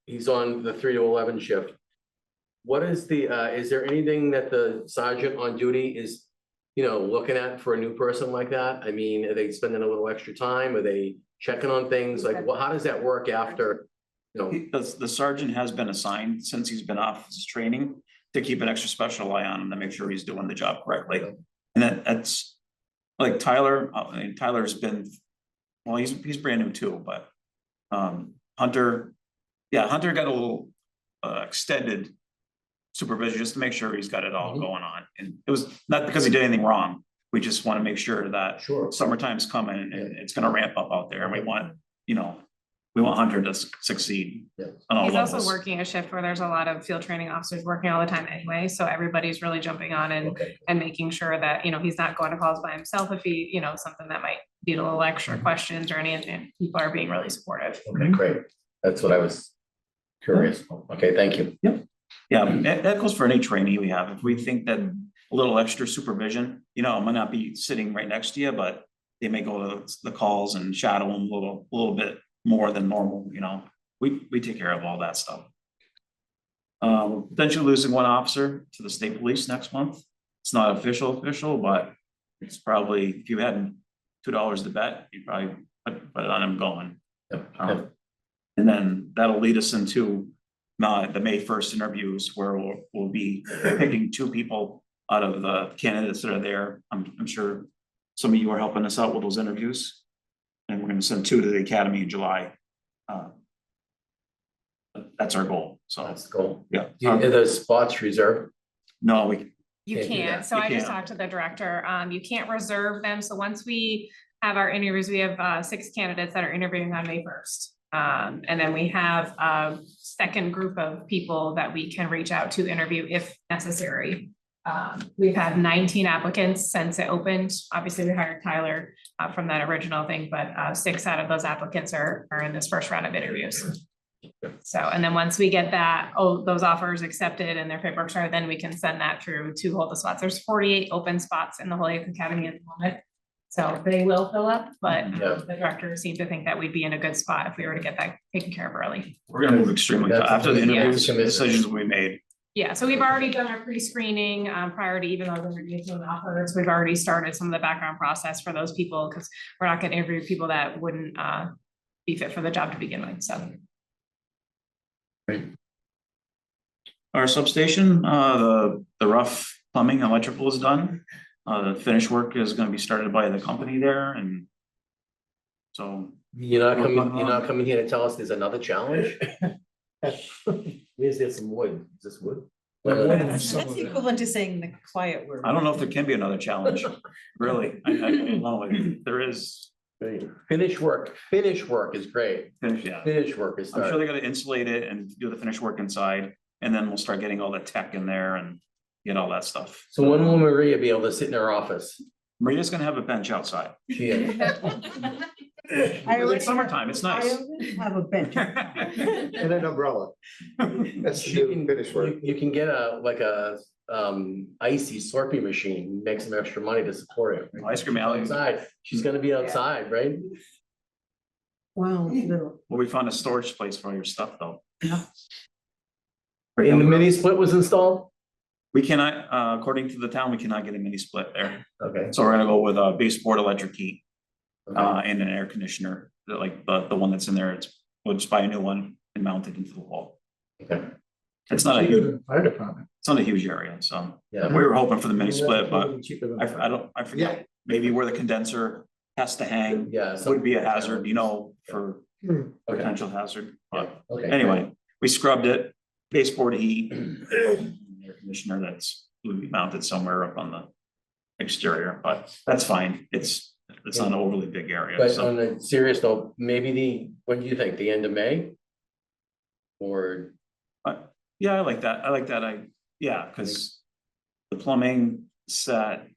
He's on the 3 to 11 shift. What is is there anything that the sergeant on duty is, looking at for a new person like that? I mean, are they spending a little extra time? Are they checking on things? Like, how does that work after? The sergeant has been assigned since he's been off his training to keep an extra special eye on him to make sure he's doing the job correctly. And that's like Tyler, Tyler's been, well, he's brand new too, but Hunter got a little extended supervision just to make sure he's got it all Mhm. going on. And it was not because he did anything wrong. We just want to make sure that Sure. summertime's coming and it's gonna ramp up out there. And we want Hunter to succeed. Yeah. on all He's also levels. working a shift where there's a lot of field training officers working all the time anyway, so everybody's really jumping on Okay. and making sure that, he's not going to calls by himself if he, something that might need a little extra questions or anything. People are being really supportive. Okay, great. That's what I was curious. Okay, thank you. Yeah, that goes for any trainee we have. If we think that a little extra supervision, I might not be sitting right next to you, but they may go to the calls and shadow them a little bit more than normal, we take care of all that stuff. Potentially losing one officer to the state police next month. It's not official, but it's probably, if you had $2 to bet, you'd probably put it on him going. Yep. And then that'll lead us into the May 1st interviews where we'll be picking 2 people out of the candidates that are there. I'm sure some of you are helping us out with those interviews. And we're gonna send 2 to the academy in July. That's our goal, so, That's cool. yeah. Are those spots reserved? No, You Can't do can't, that. so You I just can't. talked to the director, you can't reserve them, so once we have our interviews, we have 6 candidates that are interviewing on May 1st. And then we have a second group of people that we can reach out to interview if necessary. We've had 19 applicants since it opened, obviously we hired Tyler from that original thing, but 6 out of those applicants are in this first round of interviews. So, and then once we get those offers accepted and their paperwork started, then we can send that through to hold the spots. There's 48 open spots in the Holyoke Academy at the moment. So they will fill up, but Yeah. the director seemed to think that we'd be in a good spot if we were to get that taken care of early. We're gonna move extremely fast. That's After the amazing. interviews, Yeah. decisions will be made. Yeah, so we've already done our pre-screening prior to even those interviews and offers. We've already started some of the background process for those people because we're not gonna interview people that wouldn't be fit for the job to begin with, so. Our substation, the rough plumbing, electrical is done. The finished work is gonna be started by the company there and so You're not coming here to tell us there's another challenge? Where's there some wood? Is this wood? That's the equivalent to saying the quiet word. I don't know if there can be another challenge, really. I don't know if there is. Finish work is great. Yeah. Finish work is. I'm sure they're gonna insulate it and do the finished work inside, and then we'll start getting all the tech in there and get all that stuff. So when will Maria be able to sit in her office? Maria's gonna have a bench outside. She is. It's summertime, it's I nice. already have a bench. And an umbrella. That's the You new can, finish work. you can get a icy Slurpee machine, make some extra money to support it. Ice cream alley. Outside, she's gonna be outside, right? Wow, little. Well, we found a storage place for all your stuff though. And the mini split was installed? We cannot, according to the town, we cannot get a mini split there. Okay. So we're gonna go with a baseboard electric heat, Okay. and an air conditioner, like the one that's in there. We'll just buy a new one and mount it into the wall. Okay. It's not a huge, Fire department. it's not a huge area, so Yeah. we were hoping for the mini split, but I Yeah. forget, maybe where the condenser has to hang Yeah. would be a hazard, for Okay. potential hazard, but Okay. anyway, we scrubbed it, baseboard heat. Air conditioner that's would be mounted somewhere up on the exterior, but that's fine, it's not an overly big area, But so. on a serious note, maybe when do you think, the end of May? Or, Yeah, I like that, cause the plumbing set,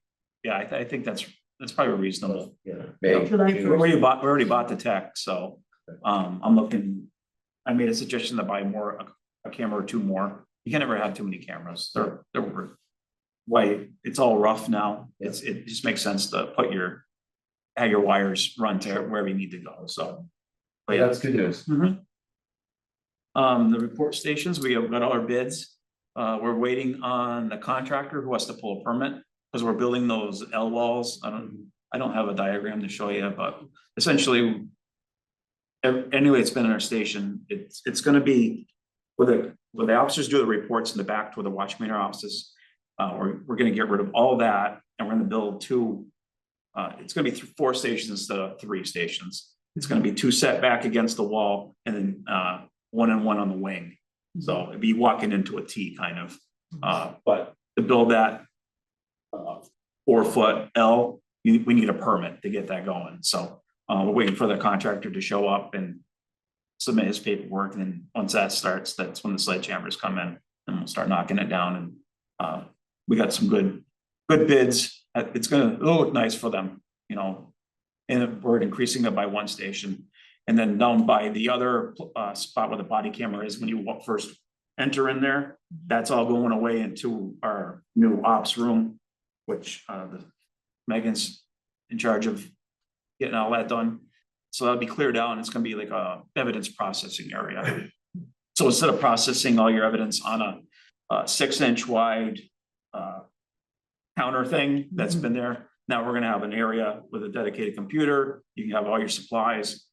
yeah, I think that's probably reasonable. yeah, May. July June. We already bought the tech, so, I'm looking, I made a suggestion to buy a camera or 2 more. You can never have too many cameras, they're white, it's all rough now, it just makes sense to have your wires run to wherever you need to go, so. But yeah. That's good news. Mhm. The report stations, we have got all our bids. We're waiting on the contractor who has to pull a permit, because we're building those L walls. I don't have a diagram to show you, but essentially. Anyway, it's been in our station, it's gonna be where the officers do the reports in the back to where the watchman offices. We're gonna get rid of all that, and we're gonna build 2. It's gonna be 4 stations instead of 3 stations. It's gonna be 2 set back against the wall and then 1 and 1 on the wing. So it'd be walking into a T kind of, but to build that 4-foot L, we need a permit to get that going, so we're waiting for the contractor to show up and submit his paperwork, and then once that starts, that's when the sledgehammers come in, and we'll start knocking it down, and we got some good bids. It'll look nice for them, and we're increasing it by 1 station. And then down by the other spot where the body camera is, when you first enter in there, that's all going away into our new ops room, which Megan's in charge of getting all that done. So that'll be cleared out, and it's gonna be like a evidence processing area. So instead of processing all your evidence on a 6-inch wide counter thing that's been there, now we're gonna have an area with a dedicated computer. You can have all your supplies,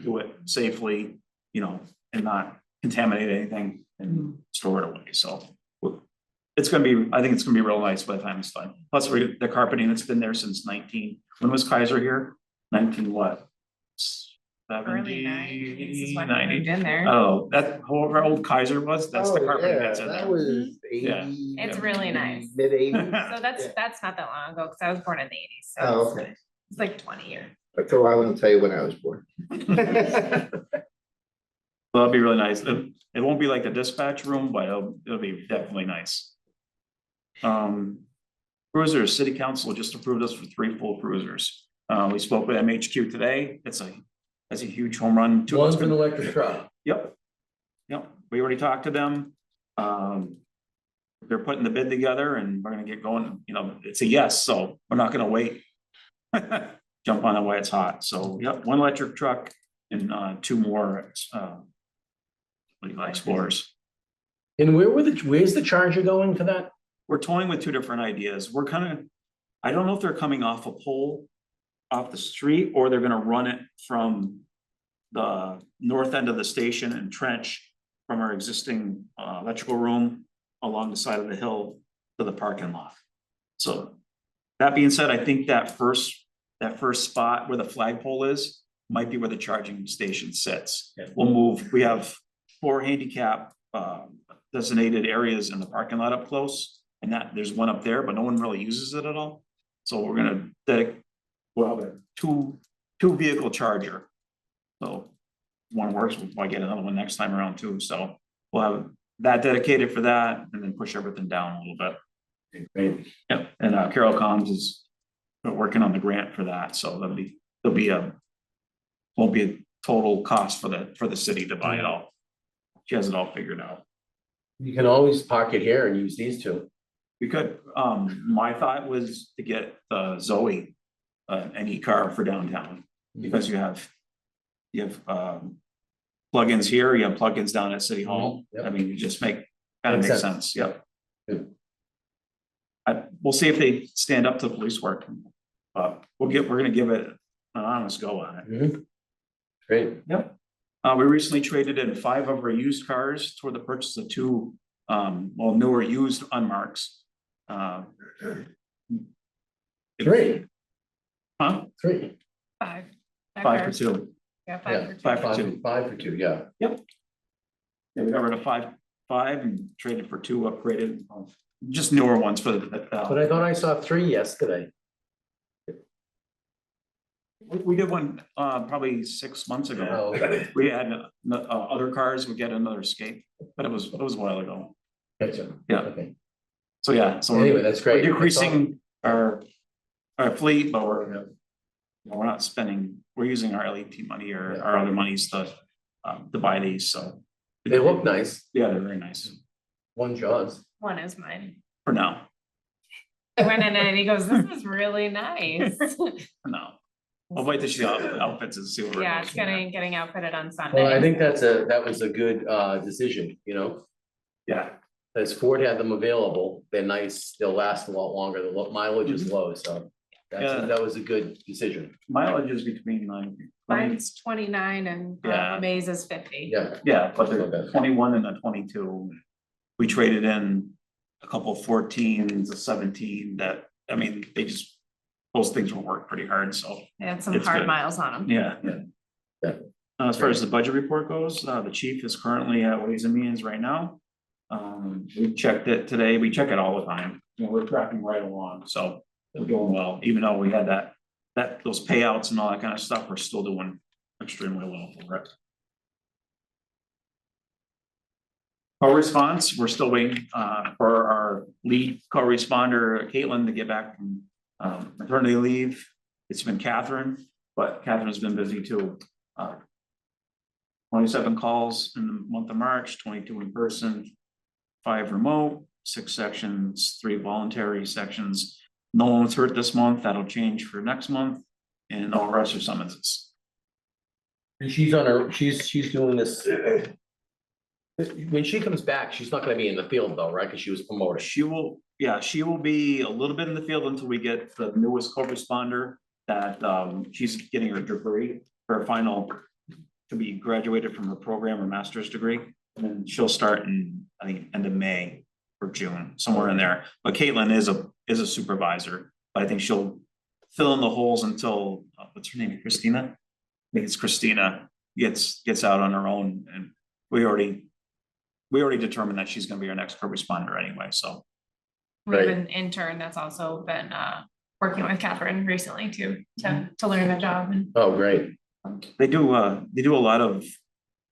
do it safely, and not contaminate anything and store it away. So it's gonna be, I think it's gonna be real nice by the time it's done. Plus, the carpeting that's been there since when was Kaiser here? 19 what? Early 90s is when we 90. moved in there. Oh, that however old Kaiser was, that's the carpeting that's in That there. was 80. It's really nice. Mid 80s. So that's not that long ago, because I was born in the eighties, so Oh, it's- okay. it's like 20 years. So I won't tell you when I was born. Well, that'd be really nice. It won't be like the dispatch room, but it'll be definitely nice. Cruisers, city council just approved us for 3 full cruisers. We spoke with MHQ today. That's a huge home run. One's an electric truck. Yep. Yep, we already talked to them. They're putting the bid together and we're gonna get going, you know, it's a yes, so we're not gonna wait. Jump on it while it's hot. So, yep, 1 electric truck and 2 more what do you like, Explorers. And where's the charger going for that? We're toying with 2 different ideas. We're kind of, I don't know if they're coming off a pole off the street or they're gonna run it from the north end of the station and trench from our existing electrical room along the side of the hill to the parking lot. So that being said, I think that first spot where the flagpole is might be where the charging station sits. Yeah. We'll move, we have 4 handicap designated areas in the parking lot up close. And that there's one up there, but no one really uses it at all. So we're gonna we'll have a two vehicle charger. So one works, we'll get another one next time around too. So we'll have that dedicated for that and then push everything down a little bit. Great. Yep, and Carol Combs is working on the grant for that, so won't be a total cost for the city to buy it all. She has it all figured out. You can always park it here and use these 2. We could, my thought was to get Zoe an e-car for downtown, because you have plugins here, you have plugins down at City Hall. Yep. I mean, you just kind of Makes makes sense. sense, yep. Good. We'll see if they stand up to police work. But we're gonna give it an honest go on it. Mhm. Great. Yep. We recently traded in 5 of our used cars toward the purchase of 2 newer used unmarks. 3. Huh? 3. 5. 5 for 2. Yeah, Yeah, 5 or 2. 5 for 2. 5 for 2, yeah. Yeah, we got rid of 5 and traded for 2 upgraded, just newer ones for the. But I thought I saw 3 yesterday. We did one probably 6 months ago. Oh, okay. We had other cars, we get another Escape, but it was a while ago. Gotcha. Yeah. Okay. So yeah, so Anyway, that's we're great. decreasing our fleet, but we're not spending, we're using our LEP money or our other monies to buy these, so. They look nice. Yeah, they're very nice 1 Jaws. One is mine. for now, I went in and he goes, this is really nice. for now. I'll wait to see the outfits and see what. we're Yeah, it's getting outfitted on Sunday. Well, I think that was a good decision, you know, Yeah, as Ford had them available, they're nice, they'll last a lot longer, the mileage is low, so. Yeah. That was a good decision. mileage is between 20. Mine's 29 and Yeah. Amaze is 50. Yeah. Yeah, but they're 21 and a 22. We traded in a couple 14s, a 17 that, I mean, those things will work pretty hard, so, They had some It's hard good. miles on them. yeah. Yeah. As far as the budget report goes, the chief is currently at Ways and Means right now. We checked it today, we check it all the time, we're tracking right along, so we're doing well, even though we had those payouts and all that kind of stuff, we're still doing extremely well for it. Co-response, we're still waiting for our lead co-responder, Caitlin, to get back from maternity leave. It's been Catherine, but Catherine's been busy too. 27 calls in the month of March, 22 in person, 5 remote, 6 sections, 3 voluntary sections. No one was hurt this month, that'll change for next month, and all rest are summonses. And she's doing this. When she comes back, she's not gonna be in the field though, right? Cause she was promoted. She will be a little bit in the field until we get the newest co-responder that she's getting her degree, her final to be graduated from her program or master's degree. And then she'll start in, I think, end of May or June, somewhere in there. But Caitlin is a supervisor, but I think she'll fill in the holes until, what's her name, Christina? I think it's Christina gets out on her own, and we already we already determined that she's gonna be our next first responder anyway, so. We have Right. an intern that's also been working with Catherine recently too, to learn the job and. Oh, great. They do a lot of,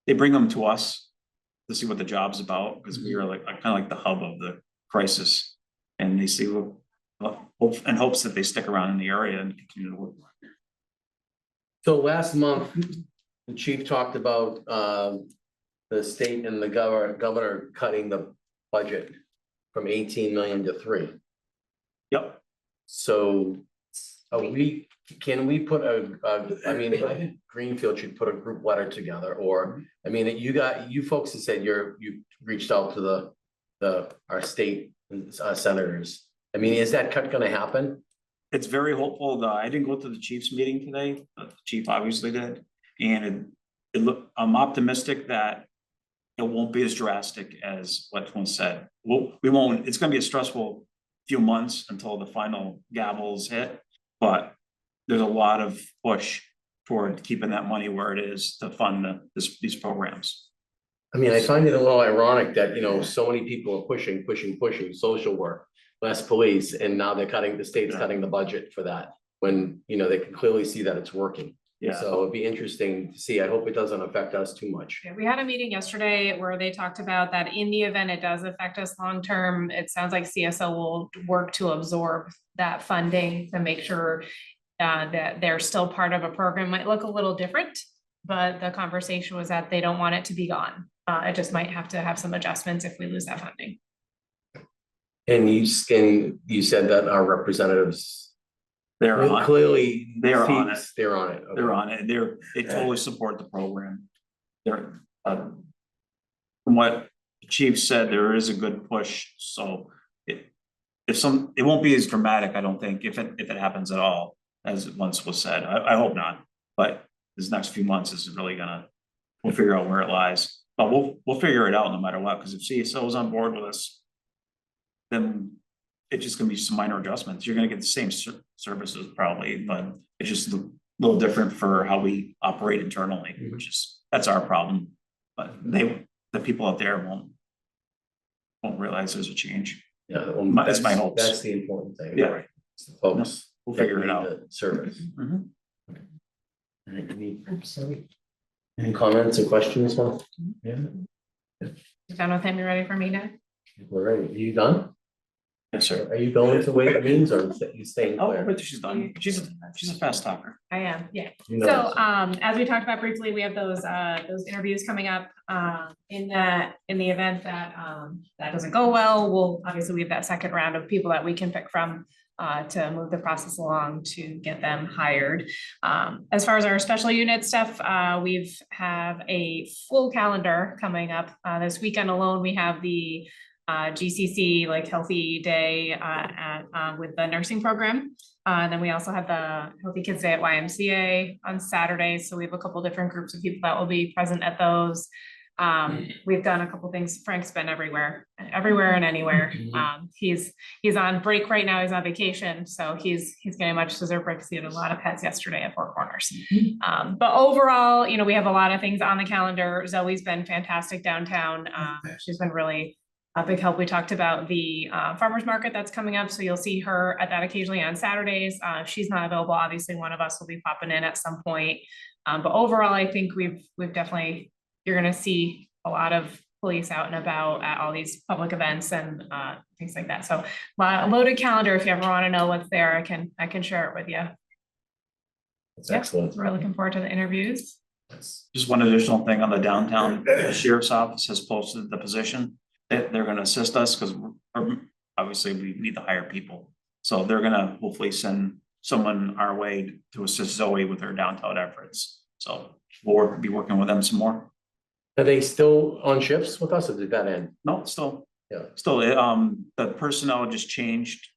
they bring them to us to see what the job's about, because we are like, kind of like the hub of the crisis. And they see what, in hopes that they stick around in the area and continue to work. So last month, the chief talked about the state and the governor cutting the budget from 18 million to 3. Yep, So can we put I mean, I think Greenfield should put a group letter together, or, I mean, you folks have said you reached out to our state senators. I mean, is that cut gonna happen? it's very hopeful. I didn't go to the chief's meeting today, but the chief obviously did. And I'm optimistic that it won't be as drastic as what was said. We won't, it's gonna be a stressful few months until the final gavels hit, but there's a lot of push toward keeping that money where it is to fund these programs. I mean, I find it a little ironic that, so many people are pushing, social work, less police, and now the state's cutting the budget for that. When, they can clearly see that it's working. Yeah, So it'd be interesting to see. I hope it doesn't affect us too much. Yeah, we had a meeting yesterday where they talked about that in the event it does affect us long-term, it sounds like CSO will work to absorb that funding to make sure that they're still part of a program. Might look a little different, but the conversation was that they don't want it to be gone. It just might have to have some adjustments if we lose that funding. And you said that our representatives they're on, clearly. They're on it. They're on it. Okay. they're on it. They totally support the program. They're, from what the chief said, there is a good push, so it won't be as dramatic, I don't think, if it happens at all, as once was said. I hope not, but this next few months is really we'll figure out where it lies. But we'll figure it out no matter what, because if CSO is on board with us, then it's just gonna be some minor adjustments. You're gonna get the same services probably, but it's just a little different for how we operate internally, that's our problem. But the people out there won't realize there's a change. Yeah, That's my hopes. That's the important thing. Yeah. Right. It's the folks. We'll figure it that out. need the Service. Mhm. Any comments or questions? Yeah, You done with him? You ready for me now? we're ready. Are you done? Yes, sir. Are you going to wait meetings or you staying Oh, clear? wait till she's done. She's a fast talker. I am, yeah. You know So, this. as we talked about briefly, we have those interviews coming up, in the event that, that doesn't go well, we have that second round of people that we can pick from, to move the process along to get them hired. As far as our special unit stuff, we've have a full calendar coming up. This weekend alone, we have the GCC like Healthy Day with the nursing program. And then we also have the Healthy Kids Day at YMCA on Saturday. So we have a couple different groups of people that will be present at those. We've done a couple things. Frank's been everywhere and anywhere. He's on break right now. He's on vacation. So he's getting much deserved break because he had a lot of pets yesterday at Four Corners. But overall, we have a lot of things on the calendar. Zoe's been fantastic downtown. She's been really a big help. We talked about the farmer's market that's coming up. So you'll see her at that occasionally on Saturdays. If she's not available, obviously one of us will be popping in at some point. But overall, I think we've definitely, you're gonna see a lot of police out and about at all these public events and things like that. So a loaded calendar, if you ever wanna know what's there, I can share it with you. That's Yeah. excellent. We're looking forward to the interviews. Just one additional thing on the downtown, the sheriff's office has posted the position. They're gonna assist us because obviously we need to hire people. So they're gonna hopefully send someone our way to assist Zoe with her downtown efforts. So we'll be working with them some more. Are they still on shifts with us or did that end? No, still, Yeah. still, the personnel just changed,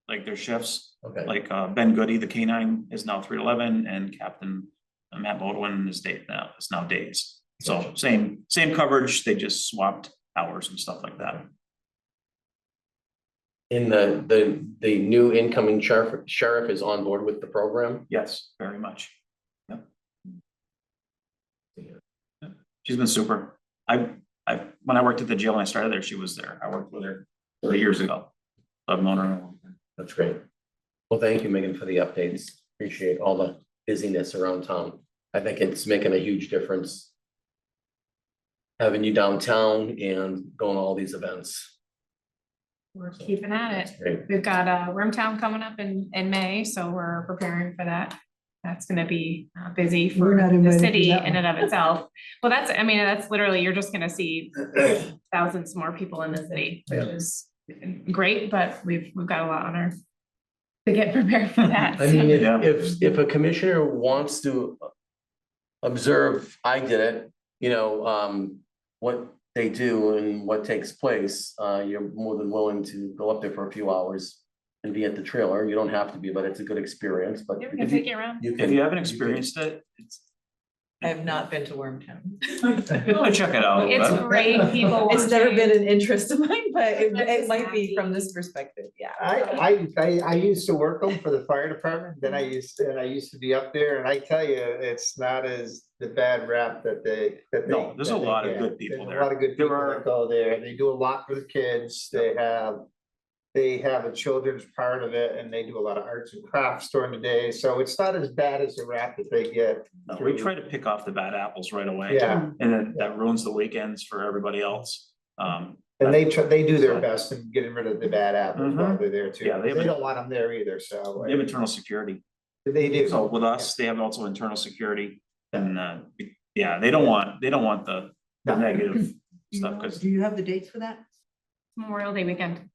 like their shifts. Okay. Like Ben Goody, the K9 is now 311 and Captain Matt Bodwin is now days. So Gotcha. same coverage, they just swapped hours and stuff like that. In the new incoming sheriff is on board with the program? Yes, very much. Yep. Yep. She's been super. I when I worked at the jail and I started there, she was there. I worked with her 30 years ago. I've known her. a long time. That's great. Well, thank you, Megan, for the updates. Appreciate all the busyness around town. I think it's making a huge difference. Having you downtown and going to all these events. We're keeping at it. Great. We've got Wormtown coming up in May, so we're preparing for that. That's gonna be busy We're for not the invited to city that in one. and of itself. Well, that's, I mean, that's literally, you're just gonna see thousands more people in the city, which is great, but we've got a lot on our to get prepared for that. I mean, Yeah. if a commissioner wants to observe, I did it, you know, what they do and what takes place, you're more than willing to go up there for a few hours and be at the trailer. You don't have to be, but it's a good experience, but. Yeah, we can take you around. If you haven't experienced it, it's. I have not been to Wormtown. Go check it out. It's great, people. It's never watching. been an interest of mine, but it That's might be from happy. this perspective, yeah. I used to work them for the fire department, then I used to be up there, and I tell you, it's not as the bad rap that they. No, there's a that they lot of get. good people There's there. A lot of good There people are- that go there, they do a lot for the kids, they have a children's part of it, and they do a lot of arts and crafts during the day, so it's not as bad as the rap that they get. No, we try to pick off the bad apples right away. Yeah, And then that ruins the weekends for everybody else. and they do their best in getting rid of the bad apples while Mhm. they're there too, Yeah, they have they a- don't want them there either, so. They have internal security. They do. So with us, they have also internal security and, yeah, they don't want the negative stuff, because Do you have the dates for that? Memorial Day weekend.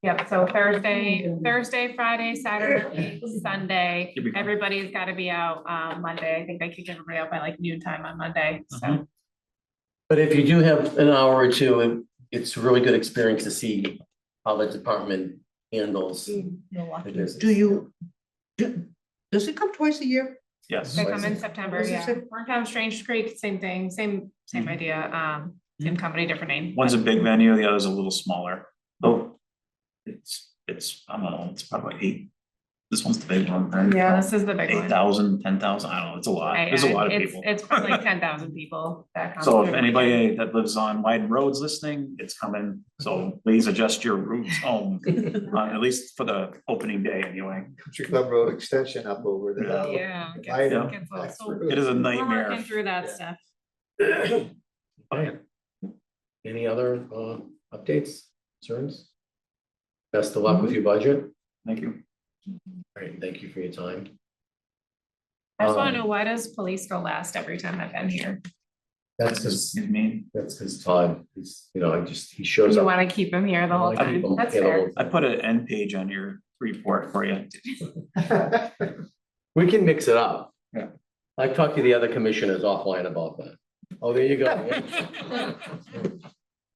Yep, so Thursday, Friday, Saturday, Sunday, You'll be fine. everybody's gotta be out Monday. I think they kick everybody out by like noon time on Monday, so. Mhm. But if you do have an hour or two, it's a really good experience to see how the department handles the business. Do you, does it come twice a year? yes. They come in September, What's it yeah. say? Wormtown, Strange Creek, same thing, same idea, same company, different name. One's a big venue, the other's a little smaller. Oh, it's, I don't know, it's probably 8. This one's the big one. right? Yeah, this is the big one. 8,000, 10,000, I don't know, it's a lot. There's a lot of people. It's probably like 10,000 people that come. So if through. anybody that lives on Wyden Roads listening, it's coming. So please adjust your routes home, at least for the opening day anyway. Country Club Road extension up over the hill. Yeah. it gets- I it know. gets a little- so It is a We're nightmare. working through that stuff. Fine. Any other updates, concerns? Best of luck with your budget. Thank you. All right, thank you for your time. I just wanna know, why does police go last every time I've been here? That's because, Excuse me. that's because Todd, he's, you know, he shows You up. wanna keep him here the whole I keep time, him that's here the fair. whole I time. put an end page on your report for you. We can mix it up. Yeah. I talked to the other commissioners offline about that. Oh, there you go.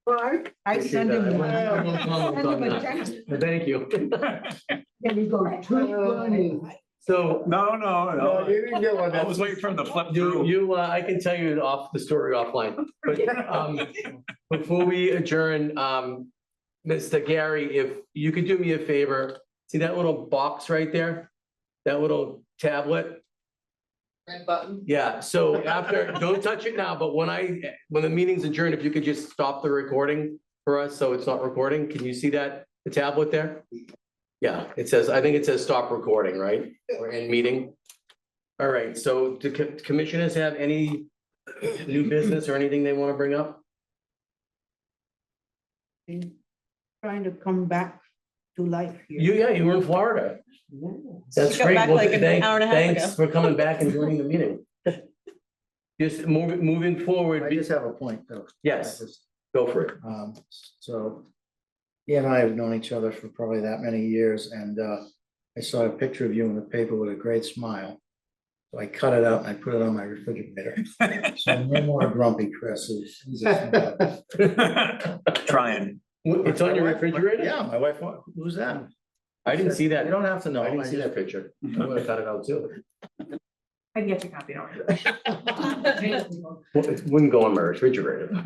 Well, I send him one. Yeah, no Send comments him on a that. text, Thank you. and he goes, "Too funny." So No, No, you didn't get one. I was waiting for him to flip you, through. I can tell you off the story offline, but, before we adjourn, Mr. Gary, if you could do me a favor, see that little box right there? That little tablet? Red button. Yeah, so after, don't touch it now, but when the meeting's adjourned, if you could just stop the recording for us, so it's not recording, can you see that, the tablet there? Yeah, it says, I think it says stop recording, right? Or end meeting. All right, so do commissioners have any new business or anything they want to bring up? Trying to come back to life here. You were in Florida. That's She got great. back Well, like an hour and a half thanks ago. for coming back and joining the meeting. Just moving forward, I just have a point though. yes, I just, go for it. So he and I have known each other for probably that many years, and I saw a picture of you in the paper with a great smile. So I cut it out and I put it on my refrigerator. So no more grumpy Chris. He's a smile. Trying. It's on your My wife- refrigerator? Yeah, my wife, who's that? I didn't see that. You don't have to know. I didn't I see just- that picture. I would have cut it out too. I can get you a copy, don't worry. Well, it wouldn't go on my refrigerator.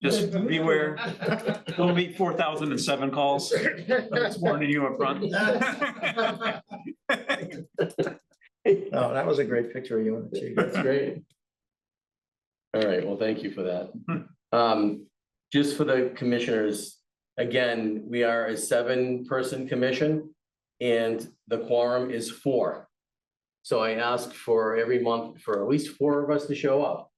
Just beware. Don't meet 4,007 calls. It's warning you up front. No, that was a great picture of you and the chief. That's great. All right, well, thank you for that. Just for the commissioners, again, we are a 7-person commission and the quorum is 4. So I ask for every month for at least 4 of us to show up.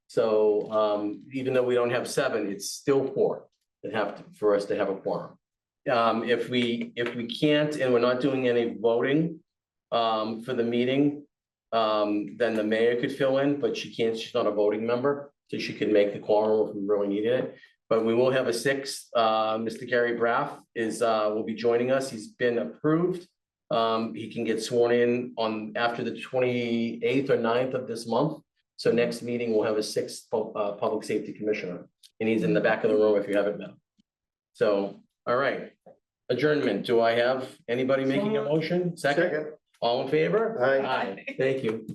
So even though we don't have 7, it's still 4 that for us to have a quorum. If we can't, and we're not doing any voting for the meeting, then the mayor could fill in, but she can't, she's not a voting member, so she could make the quorum if we really needed it. But we will have a 6th, Mr. Gary Braff will be joining us, he's been approved. He can get sworn in after the 28th or 9th of this month. So next meeting, we'll have a 6th public safety commissioner, and he's in the back of the room if you haven't met him. So, all right, adjournment, do I have anybody making a motion? Second, all in favor? Aye. Thank you.